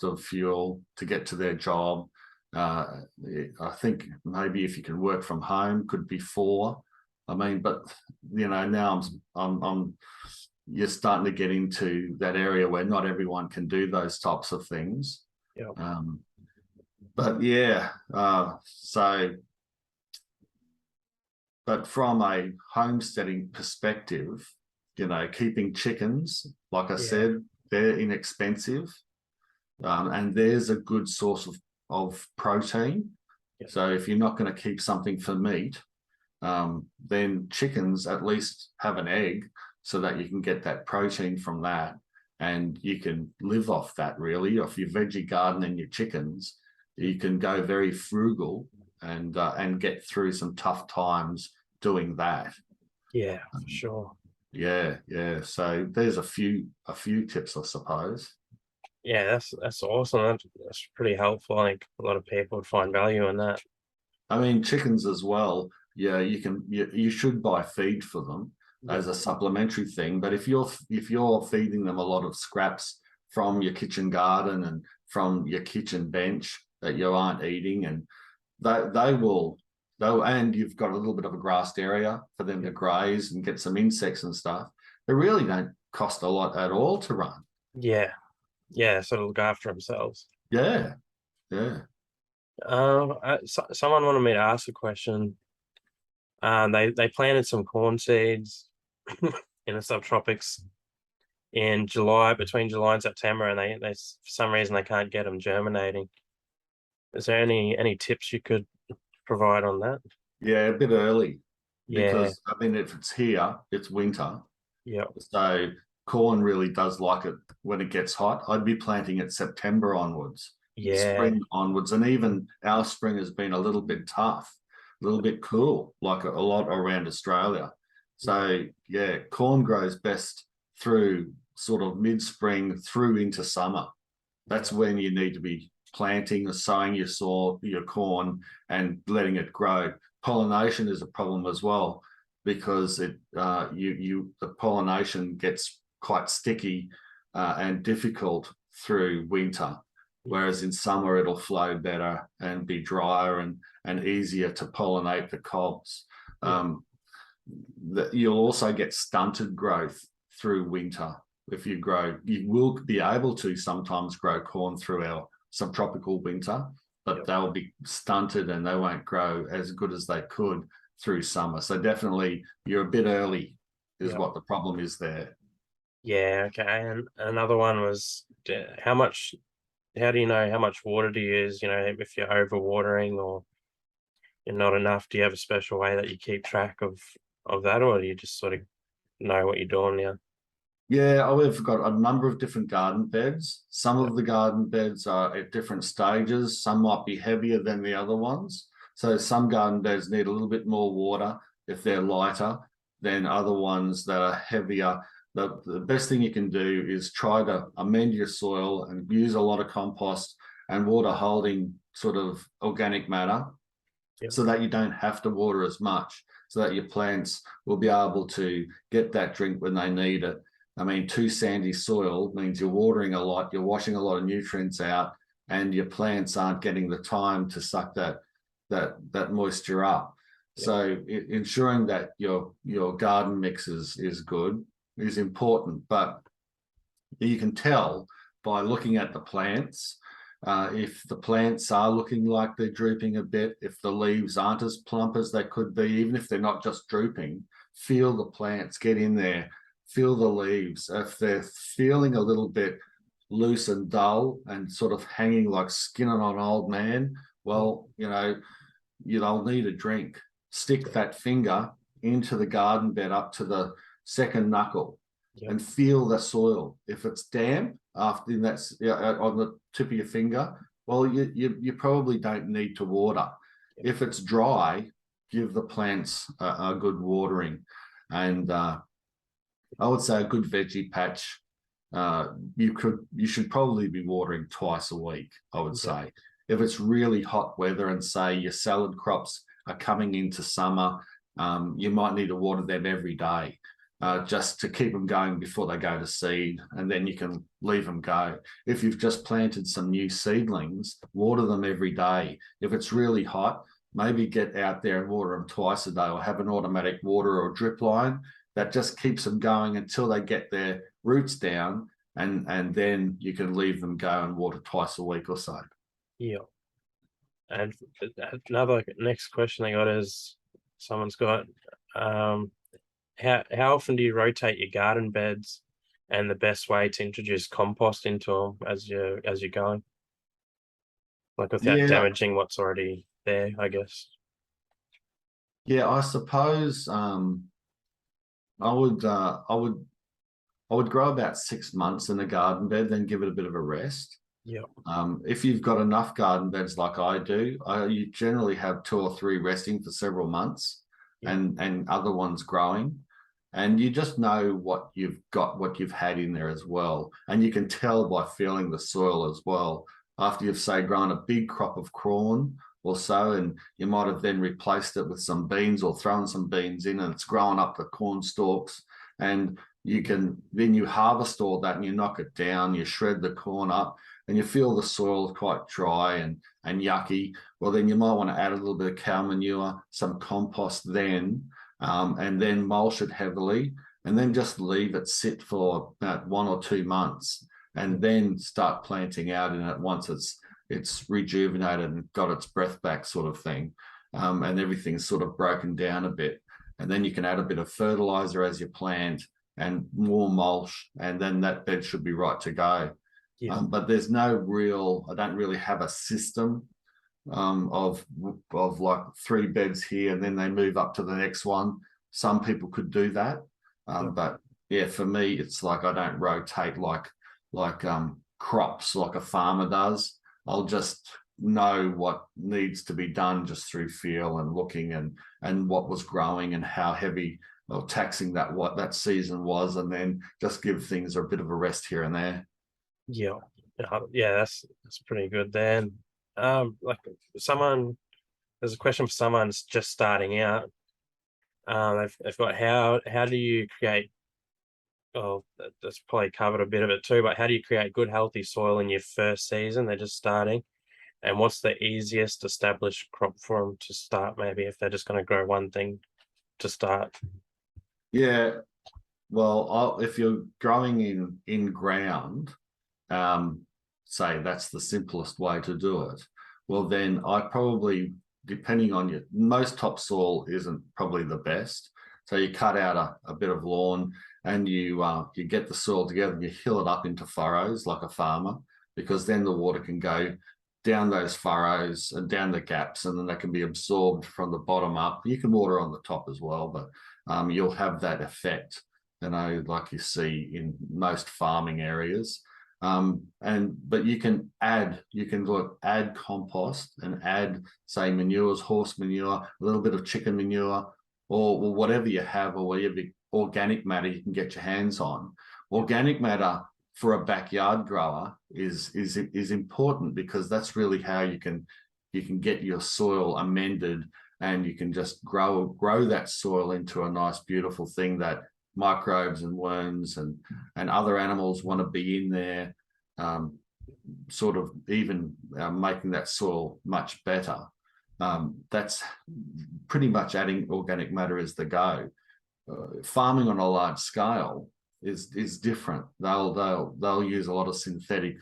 of fuel to get to their job. I think maybe if you can work from home, could be 4. I mean, but now you're starting to get into that area where not everyone can do those types of things. But from a homesteading perspective, keeping chickens, like I said, they're inexpensive, and there's a good source of protein. So if you're not going to keep something for meat, then chickens at least have an egg so that you can get that protein from that, and you can live off that, really. Off your veggie garden and your chickens, you can go very frugal and get through some tough times doing that. For sure. So there's a few tips, I suppose. That's awesome. That's pretty helpful. I think a lot of people would find value in that. I mean, chickens as well. You should buy feed for them. as a supplementary thing. But if you're feeding them a lot of scraps from your kitchen garden and from your kitchen bench that you aren't eating, and they will, and you've got a little bit of a grassed area for them to graze and get some insects and stuff, they really don't cost a lot at all to run. Yeah, sort of look after themselves. Yeah. Someone wanted me to ask a question. They planted some corn seeds in the subtropics in July, between July and September, and they for some reason they can't get them germinating. Is there any tips you could provide on that? Yeah, a bit early. Yeah. Because I mean, if it's here, it's winter. Yeah. So corn really does like it when it gets hot. I'd be planting it September onwards, spring onwards, and even our spring has been a little bit tough, a little bit cool, like a lot around Australia. So yeah, corn grows best through sort of mid-spring through into summer. That's when you need to be planting or sowing your corn and letting it grow. Pollination is a problem as well, because the pollination gets quite sticky and difficult through winter, whereas in summer it'll flow better and be drier and easier to pollinate the cobs. You'll also get stunted growth through winter. If you will be able to sometimes grow corn through our subtropical winter, but they'll be stunted and they won't grow as good as they could through summer. So definitely you're a bit early is what the problem is there. Yeah, okay. And another one was, how do you know how much water to use? You know, if you're overwatering or you're not enough, do you have a special way that you keep track of that, or do you just sort of know what you're doing now? Yeah, we've got a number of different garden beds. Some of the garden beds are at different stages. Some might be heavier than the other ones. So some garden beds need a little bit more water if they're lighter than other ones that are heavier. The best thing you can do is try to amend your soil and use a lot of compost and water holding sort of organic matter, so that you don't have to water as much, so that your plants will be able to get that drink when they need it. I mean, too sandy soil means you're watering a lot, you're washing a lot of nutrients out, and your plants aren't getting the time to suck that moisture up. So ensuring that your garden mix is good is important, but you can tell by looking at the plants. If the plants are looking like they're drooping a bit, if the leaves aren't as plump as they could be, even if they're not just drooping, feel the plants, get in there, feel the leaves. If they're feeling a little bit loose and dull and sort of hanging like skin on an old man, well, you'll need a drink. Stick that finger into the garden bed up to the second knuckle and feel the soil. If it's damp after that's on the tip of your finger, well, you probably don't need to water. If it's dry, give the plants a good watering. And I would say a good veggie patch, you should probably be watering twice a week, I would say. If it's really hot weather and say your salad crops are coming into summer, you might need to water them every day, just to keep them going before they go to seed, and then you can leave them go. If you've just planted some new seedlings, water them every day. If it's really hot, maybe get out there and water them twice a day, or have an automatic water or drip line that just keeps them going until they get their roots down, and then you can leave them go and water twice a week or so. Yeah. And another next question I got is, someone's got, how often do you rotate your garden beds, and the best way to introduce compost into them as you're going, like without damaging what's already there, I guess? Yeah, I suppose I would grow about 6 months in a garden bed, then give it a bit of a rest. Yeah. If you've got enough garden beds like I do, you generally have 2 or 3 resting for several months, and other ones growing. And you just know what you've got, what you've had in there as well. And you can tell by feeling the soil as well. After you've, say, grown a big crop of corn or so, and you might have then replaced it with some beans or thrown some beans in, and it's growing up the corn stalks. And you can then you harvest all that and you knock it down, you shred the corn up, and you feel the soil quite dry and yucky. Well, then you might want to add a little bit of cow manure, some compost then, and then mulch it heavily, and then just leave it sit for about 1 or 2 months, and then start planting out in it once it's rejuvenated and got its breath back, sort of thing, and everything's sort of broken down a bit. And then you can add a bit of fertilizer as you plant and more mulch, and then that bed should be right to go. Yeah. But there's no real, I don't really have a system of like 3 beds here and then they move up to the next one. Some people could do that. But yeah, for me, it's like I don't rotate like crops like a farmer does. I'll just know what needs to be done just through feel and looking and what was growing and how heavy or taxing what that season was, and then just give things a bit of a rest here and there. Yeah. Yeah, that's pretty good then. Like there's a question for someone that's just starting out. They've got how do you create, oh, that's probably covered a bit of it too, but how do you create good, healthy soil in your first season? They're just starting. And what's the easiest established crop for them to start, maybe if they're just going to grow one thing to start? Yeah, well, if you're growing in ground, say that's the simplest way to do it. Well, then I probably, depending on your, most topsoil isn't probably the best. So you cut out a bit of lawn and you get the soil together and you hill it up into furrows like a farmer, because then the water can go down those furrows and down the gaps, and then they can be absorbed from the bottom up. You can water on the top as well, but you'll have that effect, like you see in most farming areas. But you can add compost and add, say, manures, horse manure, a little bit of chicken manure, or whatever you have, or whatever organic matter you can get your hands on. Organic matter for a backyard grower is important, because that's really how you can get your soil amended, and you can just grow that soil into a nice, beautiful thing that microbes and worms and other animals want to be in there, sort of even making that soil much better. That's pretty much adding organic matter is the go. Farming on a large scale is different. They'll use a lot of synthetic.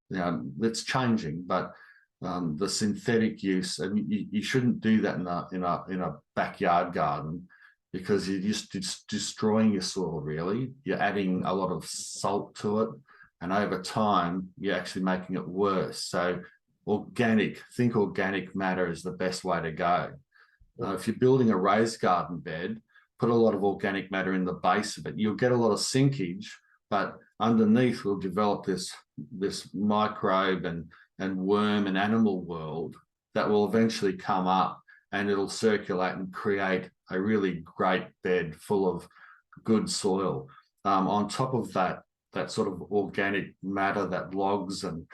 It's changing, but the synthetic use, and you shouldn't do that in a backyard garden, because you're just destroying your soil. Really, you're adding a lot of salt to it, and over time you're actually making it worse. So organic matter is the best way to go. If you're building a raised garden bed, put a lot of organic matter in the base of it. You'll get a lot of sinkage, but underneath will develop this microbe and worm and animal world that will eventually come up, and it'll circulate and create a really great bed full of good soil. On top of that sort of organic matter that logs, and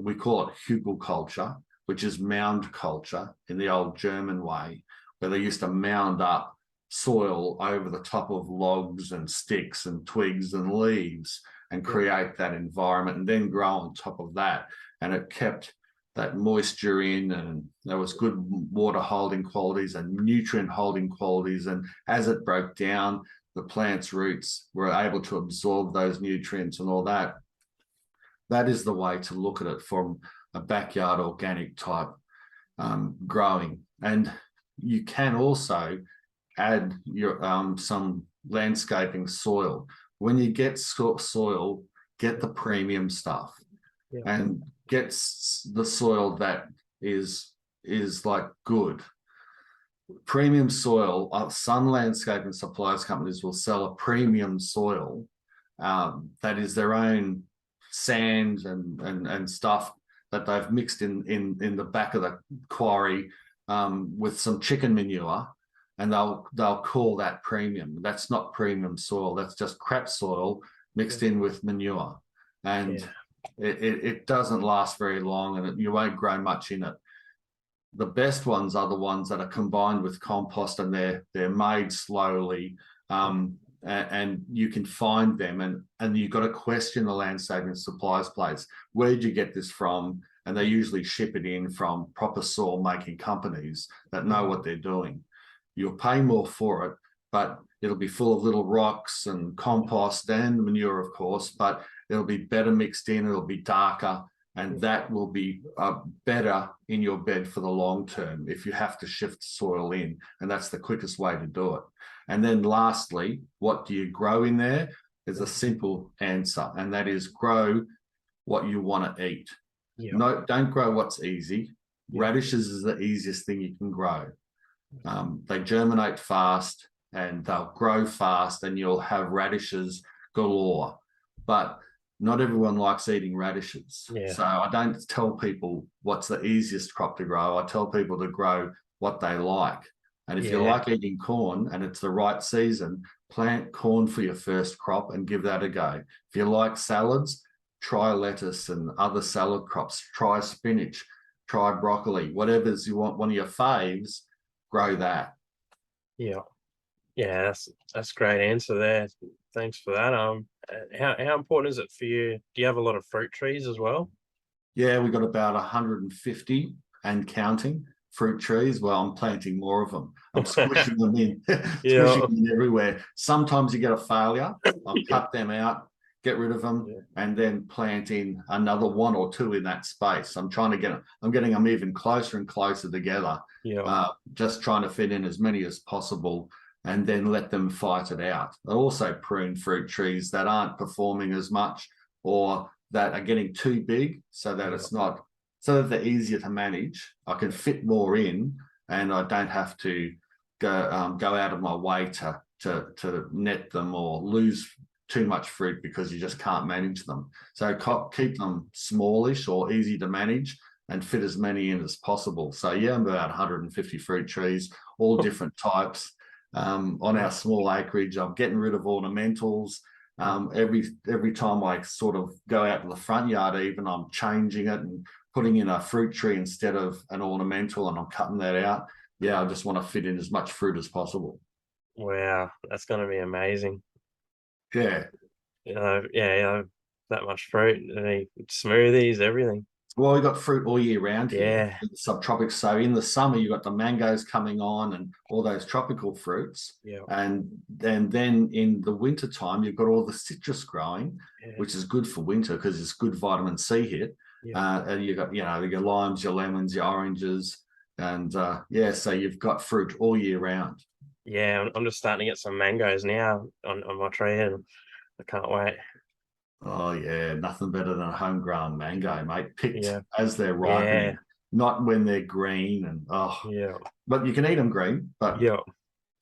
we call it hugelkultur, which is mound culture in the old German way, where they used to mound up soil over the top of logs and sticks and twigs and leaves and create that environment, and then grow on top of that. And it kept that moisture in, and there was good water holding qualities and nutrient holding qualities. And as it broke down, the plant's roots were able to absorb those nutrients and all that. That is the way to look at it from a backyard organic type growing. And you can also add your some landscaping soil. When you get soil, get the premium stuff, and get the soil that is like good. Premium soil, some landscaping supplies companies will sell a premium soil that is their own sand and stuff that they've mixed in the back of the quarry with some chicken manure, and they'll call that premium. That's not premium soil. That's just crap soil mixed in with manure, and it doesn't last very long, and you won't grow much in it. the best ones are the ones that are combined with compost, and they're made slowly, and you can find them, and you've got to question the landscaping suppliers place. Where'd you get this from? And they usually ship it in from proper soil making companies that know what they're doing. You'll pay more for it, but it'll be full of little rocks and compost and manure, of course, but it'll be better mixed in, it'll be darker, and that will be better in your bed for the long term if you have to shift soil in, and that's the quickest way to do it. And then lastly, what do you grow in there? There's a simple answer, and that is grow what you want to eat. No, don't grow what's easy. Radishes is the easiest thing you can grow. They germinate fast and they'll grow fast, and you'll have radishes galore. But not everyone likes eating radishes. So I don't tell people what's the easiest crop to grow. I tell people to grow what they like. And if you like eating corn and it's the right season, plant corn for your first crop and give that a go. If you like salads, try lettuce and other salad crops. Try spinach, try broccoli, whatever's you want, one of your faves, grow that. That's a great answer there. Thanks for that. How important is it for you? Do you have a lot of fruit trees as well? Yeah, we've got about 150 and counting fruit trees. Well, I'm planting more of them. I'm squishing them in, squishing them in everywhere. Sometimes you get a failure. I'll cut them out, get rid of them, and then plant in another one or two in that space. I'm getting them even closer and closer together. Just trying to fit in as many as possible, and then let them fight it out. I also prune fruit trees that aren't performing as much, or that are getting too big, so that it's not, so that they're easier to manage. I can fit more in, and I don't have to go out of my way to net them or lose too much fruit because you just can't manage them. So keep them smallish or easy to manage, and fit as many in as possible. So I'm about 150 fruit trees, all different types. On our small acreage, I'm getting rid of ornamentals. Every time I sort of go out to the front yard, even, I'm changing it and putting in a fruit tree instead of an ornamental, and I'm cutting that out. I just want to fit in as much fruit as possible. Wow, that's going to be amazing. Yeah. That much fruit, smoothies, everything. Well, we've got fruit all year round here in the subtropics. So in the summer, you've got the mangoes coming on and all those tropical fruits. And then in the winter time, you've got all the citrus growing, which is good for winter because it's good vitamin C hit. And you've got, your limes, your lemons, your oranges. And so you've got fruit all year round. I'm just starting to get some mangoes now on my tree, and I can't wait. Oh yeah, nothing better than a homegrown mango, mate. Picked as they're ripening, not when they're green. And but you can eat them green, but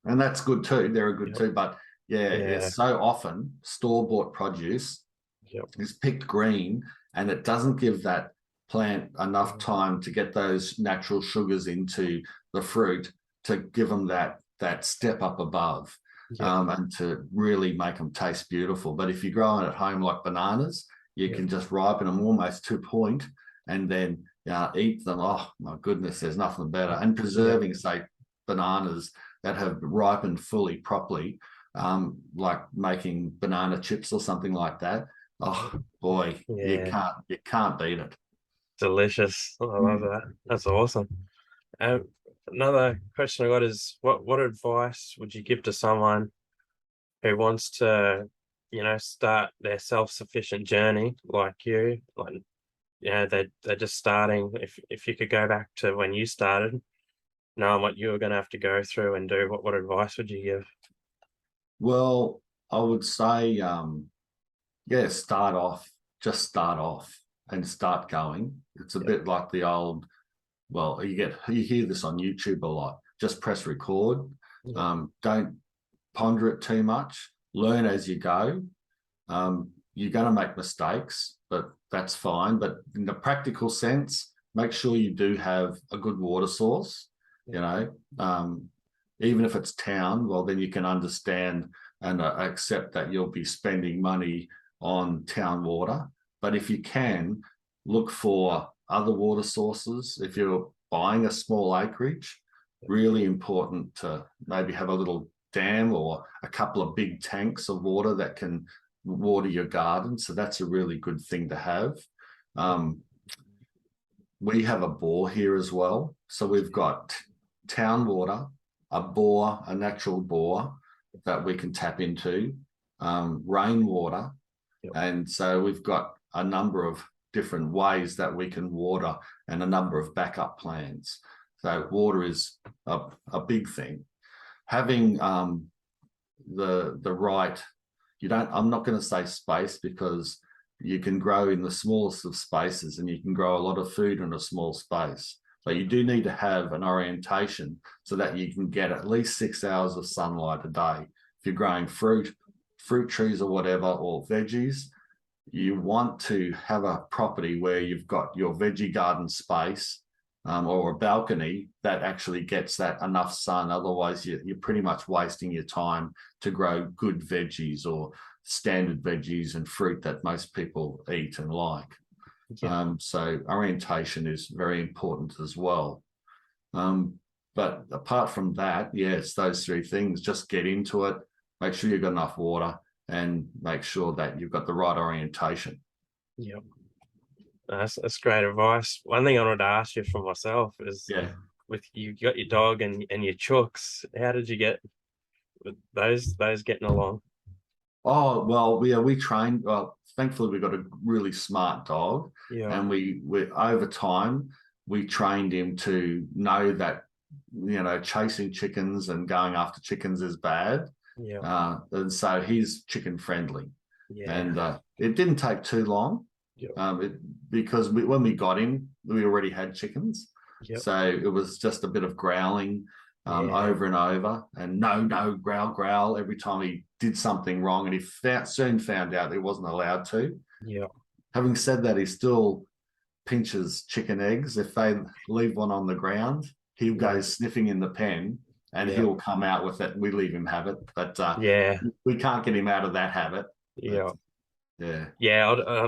and that's good too. They're good too. But so often store-bought produce is picked green, and it doesn't give that plant enough time to get those natural sugars into the fruit to give them that step up above. And to really make them taste beautiful. But if you're growing at home like bananas, you can just ripen them almost to point and then eat them. Oh my goodness, there's nothing better. And preserving, say, bananas that have ripened fully, properly, like making banana chips or something like that. Oh boy, you can't beat it. Delicious. I love that. That's awesome. Another question I got is, what advice would you give to someone who wants to, start their self-sufficient journey like you? Like, they're just starting. If you could go back to when you started, knowing what you were going to have to go through and do, what advice would you give? Well, I would say, start off and start going. It's a bit like the old, well, you hear this on YouTube a lot. Just press record. Don't ponder it too much. Learn as you go. You're going to make mistakes, but that's fine. But in the practical sense, make sure you do have a good water source. Even if it's town, well, then you can understand and accept that you'll be spending money on town water. But if you can, look for other water sources. If you're buying a small acreage, really important to maybe have a little dam or a couple of big tanks of water that can water your garden. So that's a really good thing to have. We have a bore here as well. So we've got town water, a bore, a natural bore that we can tap into, rainwater. And so we've got a number of different ways that we can water and a number of backup plans. So water is a big thing. Having the right, I'm not going to say space, because you can grow in the smallest of spaces and you can grow a lot of food in a small space. But you do need to have an orientation so that you can get at least 6 hours of sunlight a day. If you're growing fruit trees or whatever, or veggies, you want to have a property where you've got your veggie garden space or a balcony that actually gets that enough sun. Otherwise, you're pretty much wasting your time to grow good veggies or standard veggies and fruit that most people eat and like. So orientation is very important as well. But apart from that, it's those three things. Just get into it, make sure you've got enough water, and make sure that you've got the right orientation. Yep. That's great advice. One thing I wanted to ask you for myself is, with you got your dog and your chooks, how did you get with those getting along? Oh, well, we trained. Well, thankfully, we got a really smart dog, and we over time we trained him to know that chasing chickens and going after chickens is bad. And so he's chicken friendly. And it didn't take too long, because when we got him, we already had chickens. So it was just a bit of growling over and over, and no, growl every time he did something wrong, and he soon found out he wasn't allowed to. Having said that, he still pinches chicken eggs. If they leave one on the ground, he'll go sniffing in the pen, and he'll come out with it. We leave him have it, but we can't get him out of that habit. I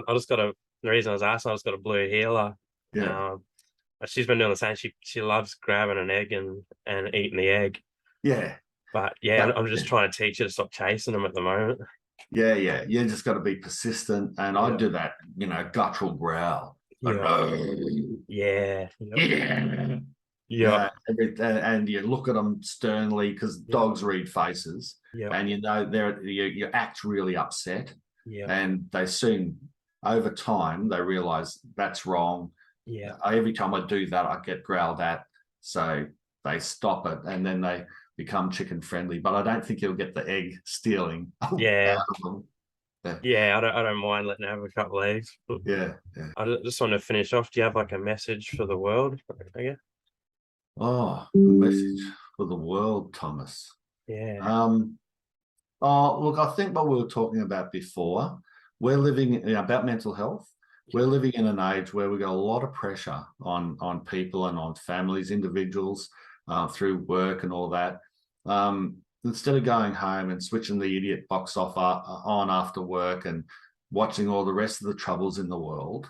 just got the reason I was asking, I just got a blue heeler. She's been doing the same. She loves grabbing an egg and eating the egg. But I'm just trying to teach her to stop chasing them at the moment. You just got to be persistent, and I do that, guttural growl. And you look at them sternly, because dogs read faces, and you act really upset, and they soon, over time, they realize that's wrong. Every time I do that, I get growled at, so they stop it, and then they become chicken friendly. But I don't think you'll get the egg stealing out of them. I don't mind letting her have a couple of eggs. I just want to finish off. Do you have like a message for the world, I guess? A message for the world, Thomas. Look, I think what we were talking about before, we're living about mental health. We're living in an age where we've got a lot of pressure on people and on families, individuals, through work and all that. Instead of going home and switching the idiot box off on after work and watching all the rest of the troubles in the world,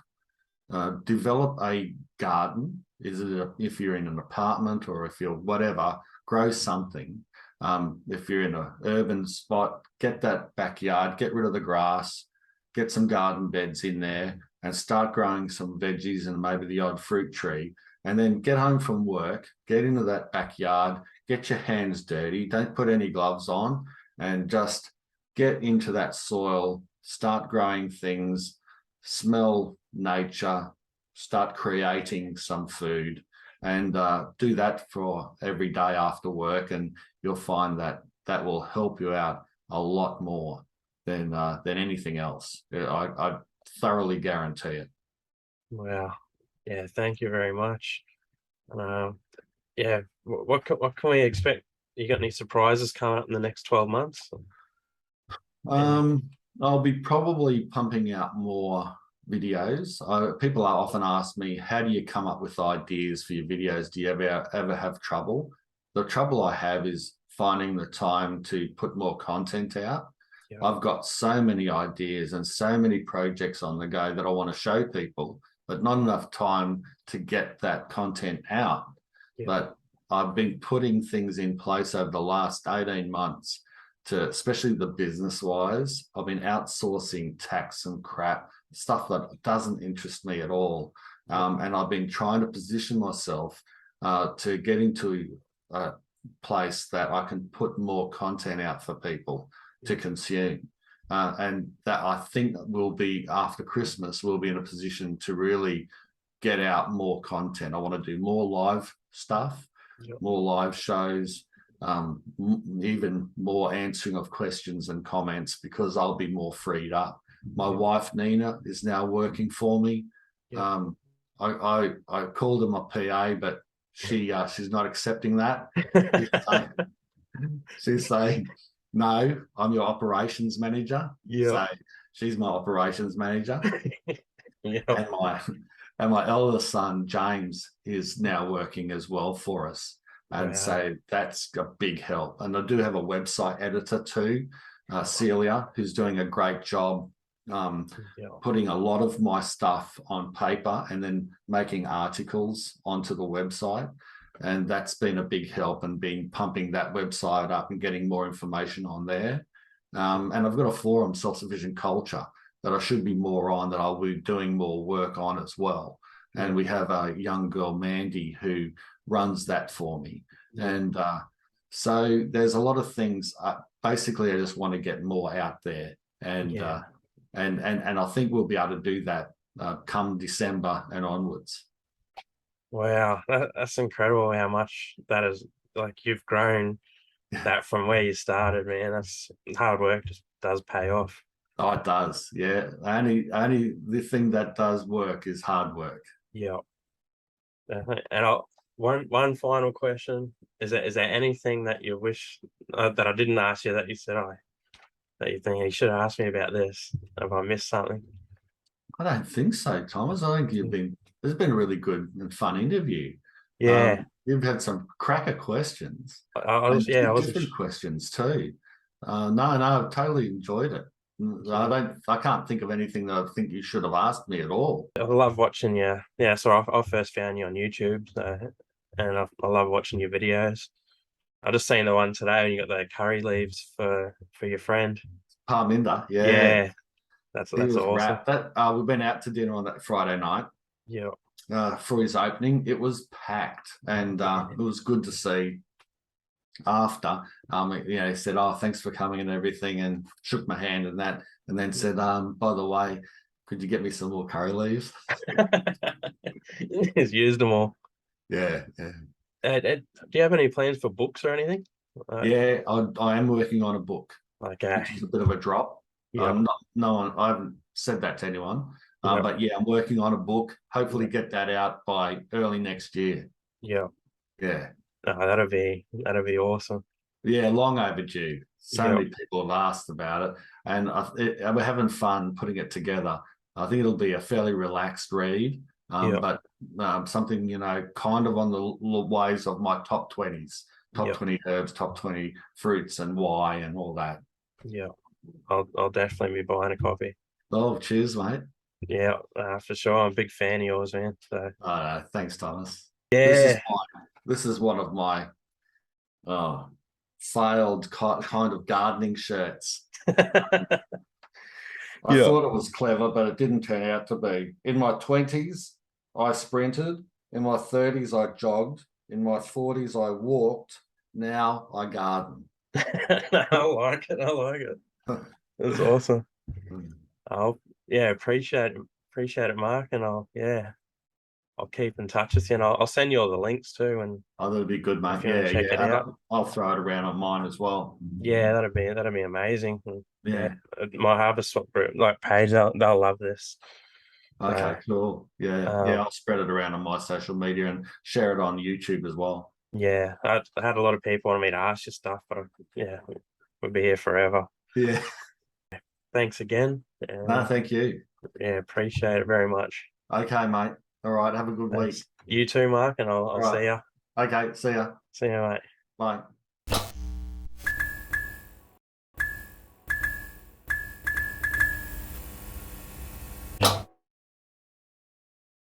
develop a garden. If you're in an apartment, or if you're whatever, grow something. If you're in an urban spot, get that backyard, get rid of the grass, get some garden beds in there, and start growing some veggies and maybe the odd fruit tree. And then get home from work, get into that backyard, get your hands dirty, don't put any gloves on, and just get into that soil, start growing things, smell nature, start creating some food, and do that for every day after work, and you'll find that will help you out a lot more than anything else. I thoroughly guarantee it. Wow. Yeah, thank you very much. What can we expect? You got any surprises coming up in the next 12 months? I'll be probably pumping out more videos. People often ask me, how do you come up with ideas for your videos? Do you ever have trouble? The trouble I have is finding the time to put more content out. I've got so many ideas and so many projects on the go that I want to show people, but not enough time to get that content out. Yeah. But I've been putting things in place over the last 18 months to, especially the business wise, I've been outsourcing tax and crap, stuff that doesn't interest me at all. And I've been trying to position myself to get into a place that I can put more content out for people to consume. And that I think will be after Christmas, we'll be in a position to really get out more content. I want to do more live stuff, more live shows, even more answering of questions and comments, because I'll be more freed up. My wife Nina is now working for me. I called her my PA, but she's not accepting that. She's saying, no, I'm your operations manager. So she's my operations manager. And my eldest son James is now working as well for us. And so that's a big help. And I do have a website editor too, Celia, who's doing a great job putting a lot of my stuff on paper and then making articles onto the website. And that's been a big help, and been pumping that website up and getting more information on there. And I've got a forum, Self-Sufficient Culture, that I should be more on, that I'll be doing more work on as well. And we have a young girl, Mandy, who runs that for me. And so there's a lot of things. Basically, I just want to get more out there. And I think we'll be able to do that come December and onwards. Wow, that's incredible how much that is, like, you've grown that from where you started, man. That's hard work, just does pay off. Oh, it does. Yeah. Only the thing that does work is hard work. Yeah. And one final question. Is there anything that you wish that I didn't ask you, that you said that you think you should have asked me about this? Have I missed something? I don't think so, Thomas. I think there's been a really good and fun interview. Yeah. You've had some cracker questions. Different questions too. No, I've totally enjoyed it. I can't think of anything that I think you should have asked me at all. I love watching you. Yeah, so I first found you on YouTube, and I love watching your videos. I just seen the one today when you got the curry leaves for your friend. Parminder, yeah. That's awesome. We went out to dinner on that Friday night. Yeah. For his opening, it was packed, and it was good to see. After, he said, "Oh, thanks for coming and everything," and shook my hand and that, and then said, "By the way, could you get me some more curry leaves?" He's used them all. Yeah. Do you have any plans for books or anything? Yeah, I am working on a book. Okay. Which is a bit of a drop. I haven't said that to anyone. But yeah, I'm working on a book. Hopefully get that out by early next year. Yeah. Oh, that'd be awesome. Yeah, long overdue. So many people have asked about it, and we're having fun putting it together. I think it'll be a fairly relaxed read, but something, kind of on the ways of my top 20s, top 20 herbs, top 20 fruits, and why, and all that. Yeah, I'll definitely be buying a copy. Oh, cheers, mate. Yeah, for sure. I'm a big fan of yours, man. So. Thanks, Thomas. Yeah. This is one of my failed kind of gardening shirts. I thought it was clever, but it didn't turn out to be. In my 20s, I sprinted. In my 30s, I jogged. In my 40s, I walked. Now I garden. I like it. That's awesome. Appreciate it, Mark, and I'll keep in touch with you, and I'll send you all the links too. And that'd be good, mate. Check it out. I'll throw it around on mine as well. Yeah, that'd be amazing. My Harvest Swap group, page, they'll love this. Okay, cool. I'll spread it around on my social media and share it on YouTube as well. Yeah, I had a lot of people wanting me to ask you stuff, but we'll be here forever. Yeah. Thanks again. No, thank you. Yeah, appreciate it very much. Okay, mate. All right, have a good week. You too, Mark, and I'll see ya. Okay, see ya. See ya, mate. Bye.